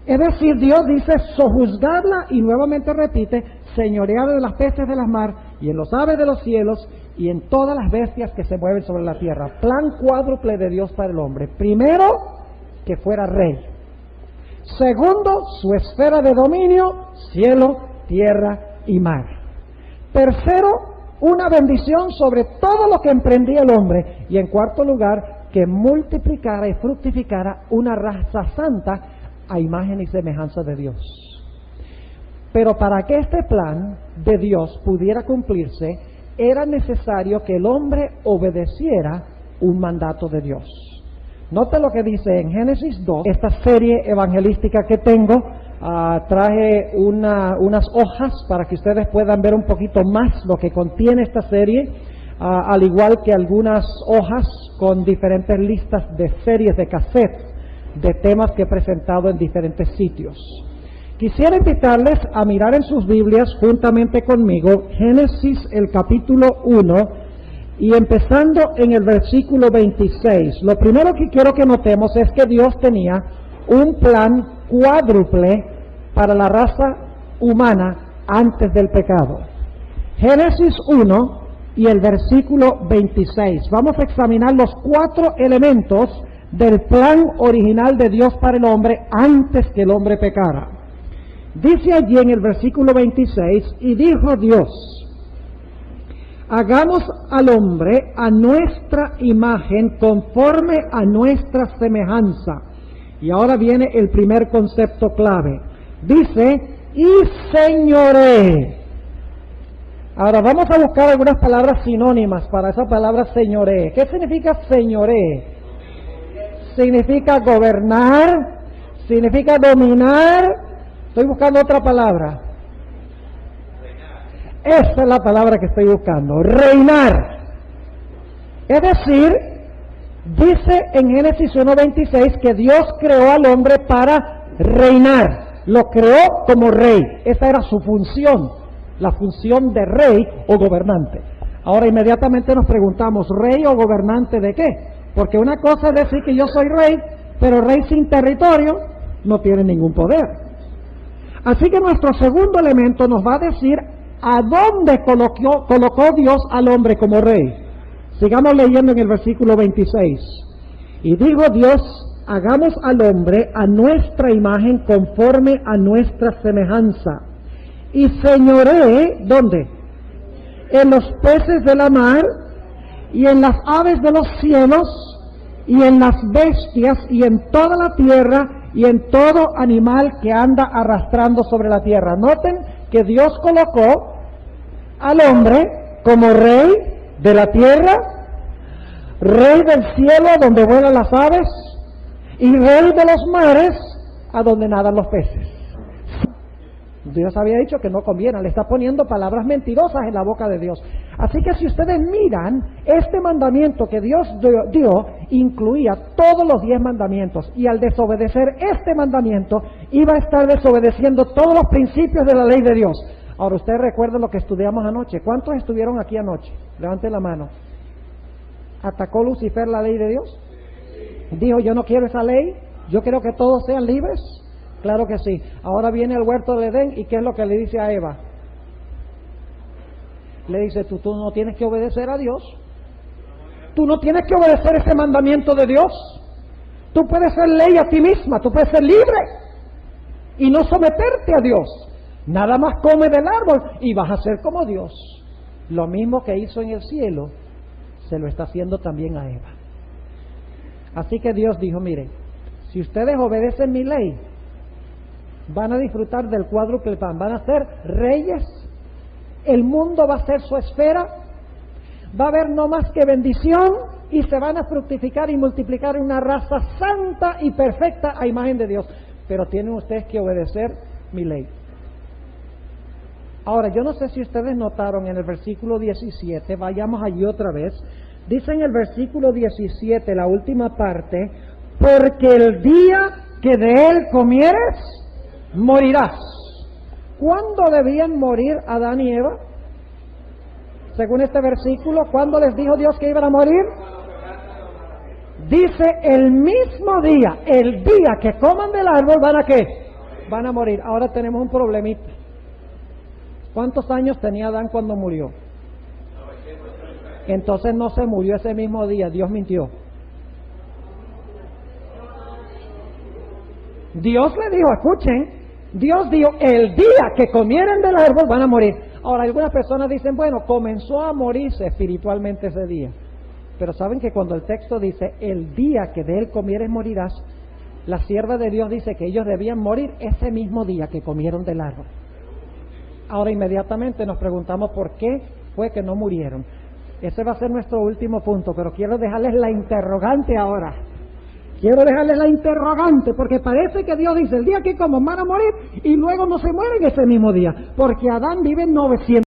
Speaker 1: Es decir, Dios dice sojuzgarla y nuevamente repite, señorear de las peces de las mar y en los aves de los cielos y en todas las bestias que se mueven sobre la tierra. Plan cuádruple de Dios para el hombre. Primero, que fuera rey. Segundo, su esfera de dominio, cielo, tierra y mar. Tercero, una bendición sobre todo lo que emprendía el hombre. Y en cuarto lugar, que multiplicara y fructificara una raza santa a imagen y semejanza de Dios. Pero para que este plan de Dios pudiera cumplirse, era necesario que el hombre obedeciera un mandato de Dios. Note lo que dice en Génesis 2, esta serie evangelística que tengo, traje unas hojas para que ustedes puedan ver un poquito más lo que contiene esta serie, al igual que algunas hojas con diferentes listas de series de cassette de temas que he presentado en diferentes sitios. Quisiera invitarles a mirar en sus Biblias juntamente conmigo Génesis el capítulo 1 y empezando en el versículo 26. Lo primero que quiero que notemos es que Dios tenía un plan cuádruple para la raza humana antes del pecado. Génesis 1 y el versículo 26. Vamos a examinar los 4 elementos del plan original de Dios para el hombre antes que el hombre pecara. Dice allí en el versículo 26, y dijo Dios, hagamos al hombre a nuestra imagen conforme a nuestra semejanza. Y ahora viene el primer concepto clave. Dice, y señoree. Ahora vamos a buscar algunas palabras sinónimas para esa palabra señoree. ¿Qué significa señoree? significa gobernar, significa dominar. Estoy buscando otra palabra. Esa es la palabra que estoy buscando, reinar. Es decir, dice en Génesis 1:26 que Dios creó al hombre para reinar. Lo creó como rey. Esa era su función, la función de rey o gobernante. Ahora inmediatamente nos preguntamos, ¿rey o gobernante de qué? Porque una cosa es decir que yo soy rey, pero rey sin territorio no tiene ningún poder. Así que nuestro segundo elemento nos va a decir a dónde colocó Dios al hombre como rey. Sigamos leyendo en el versículo 26. Y dijo Dios, hagamos al hombre a nuestra imagen conforme a nuestra semejanza. Y señoree, ¿dónde? En los peces de la mar, y en las aves de los cielos, y en las bestias, y en toda la tierra, y en todo animal que anda arrastrando sobre la tierra. Noten que Dios colocó al hombre como rey de la tierra, rey del cielo donde vuelan las aves, y rey de los mares a donde nadan los peces. Dios había dicho que no conviene, le está poniendo palabras mentirosas en la boca de Dios. Así que si ustedes miran, este mandamiento que Dios dio incluía todos los 10 mandamientos, y al desobedecer este mandamiento iba a estar desobedeciendo todos los principios de la ley de Dios. Ahora ustedes recuerdan lo que estudiamos anoche. ¿Cuántos estuvieron aquí anoche? Levanten la mano. ¿Atacó Lucifer la ley de Dios? Dijo, yo no quiero esa ley, yo quiero que todos sean libres. Claro que sí. Ahora viene el huerto del Edén, y ¿qué es lo que le dice a Eva? Le dice, tú no tienes que obedecer a Dios. Tú no tienes que obedecer ese mandamiento de Dios. Tú puedes ser ley a ti misma, tú puedes ser libre y no someterte a Dios. Nada más come del árbol y vas a ser como Dios. Lo mismo que hizo en el cielo, se lo está haciendo también a Eva. Así que Dios dijo, mire, si ustedes obedecen mi ley, van a disfrutar del cuádruple pan, van a ser reyes, el mundo va a ser su esfera, va a haber no más que bendición, y se van a fructificar y multiplicar en una raza santa y perfecta a imagen de Dios. Pero tienen ustedes que obedecer mi ley. Ahora, yo no sé si ustedes notaron en el versículo 17, vayamos allí otra vez. Dice en el versículo 17, la última parte, porque el día que de él comieres, morirás. ¿Cuándo debían morir Adán y Eva? Según este versículo, ¿cuándo les dijo Dios que iban a morir? Dice el mismo día, el día que coman del árbol, ¿van a qué? Van a morir. Ahora tenemos un problemita. ¿Cuántos años tenía Adán cuando murió? Entonces no se murió ese mismo día, Dios mintió. Dios le dijo, escuchen, Dios dijo, el día que comieren del árbol van a morir. Ahora, algunas personas dicen, bueno, comenzó a morirse espiritualmente ese día. Pero saben que cuando el texto dice, el día que de él comieres morirás, la sierva de Dios dice que ellos debían morir ese mismo día que comieron del árbol. Ahora inmediatamente nos preguntamos por qué fue que no murieron. Ese va a ser nuestro último punto, pero quiero dejarles la interrogante ahora. Quiero dejarles la interrogante, porque parece que Dios dice, el día que coman van a morir, y luego no se mueren ese mismo día, porque Adán vive 900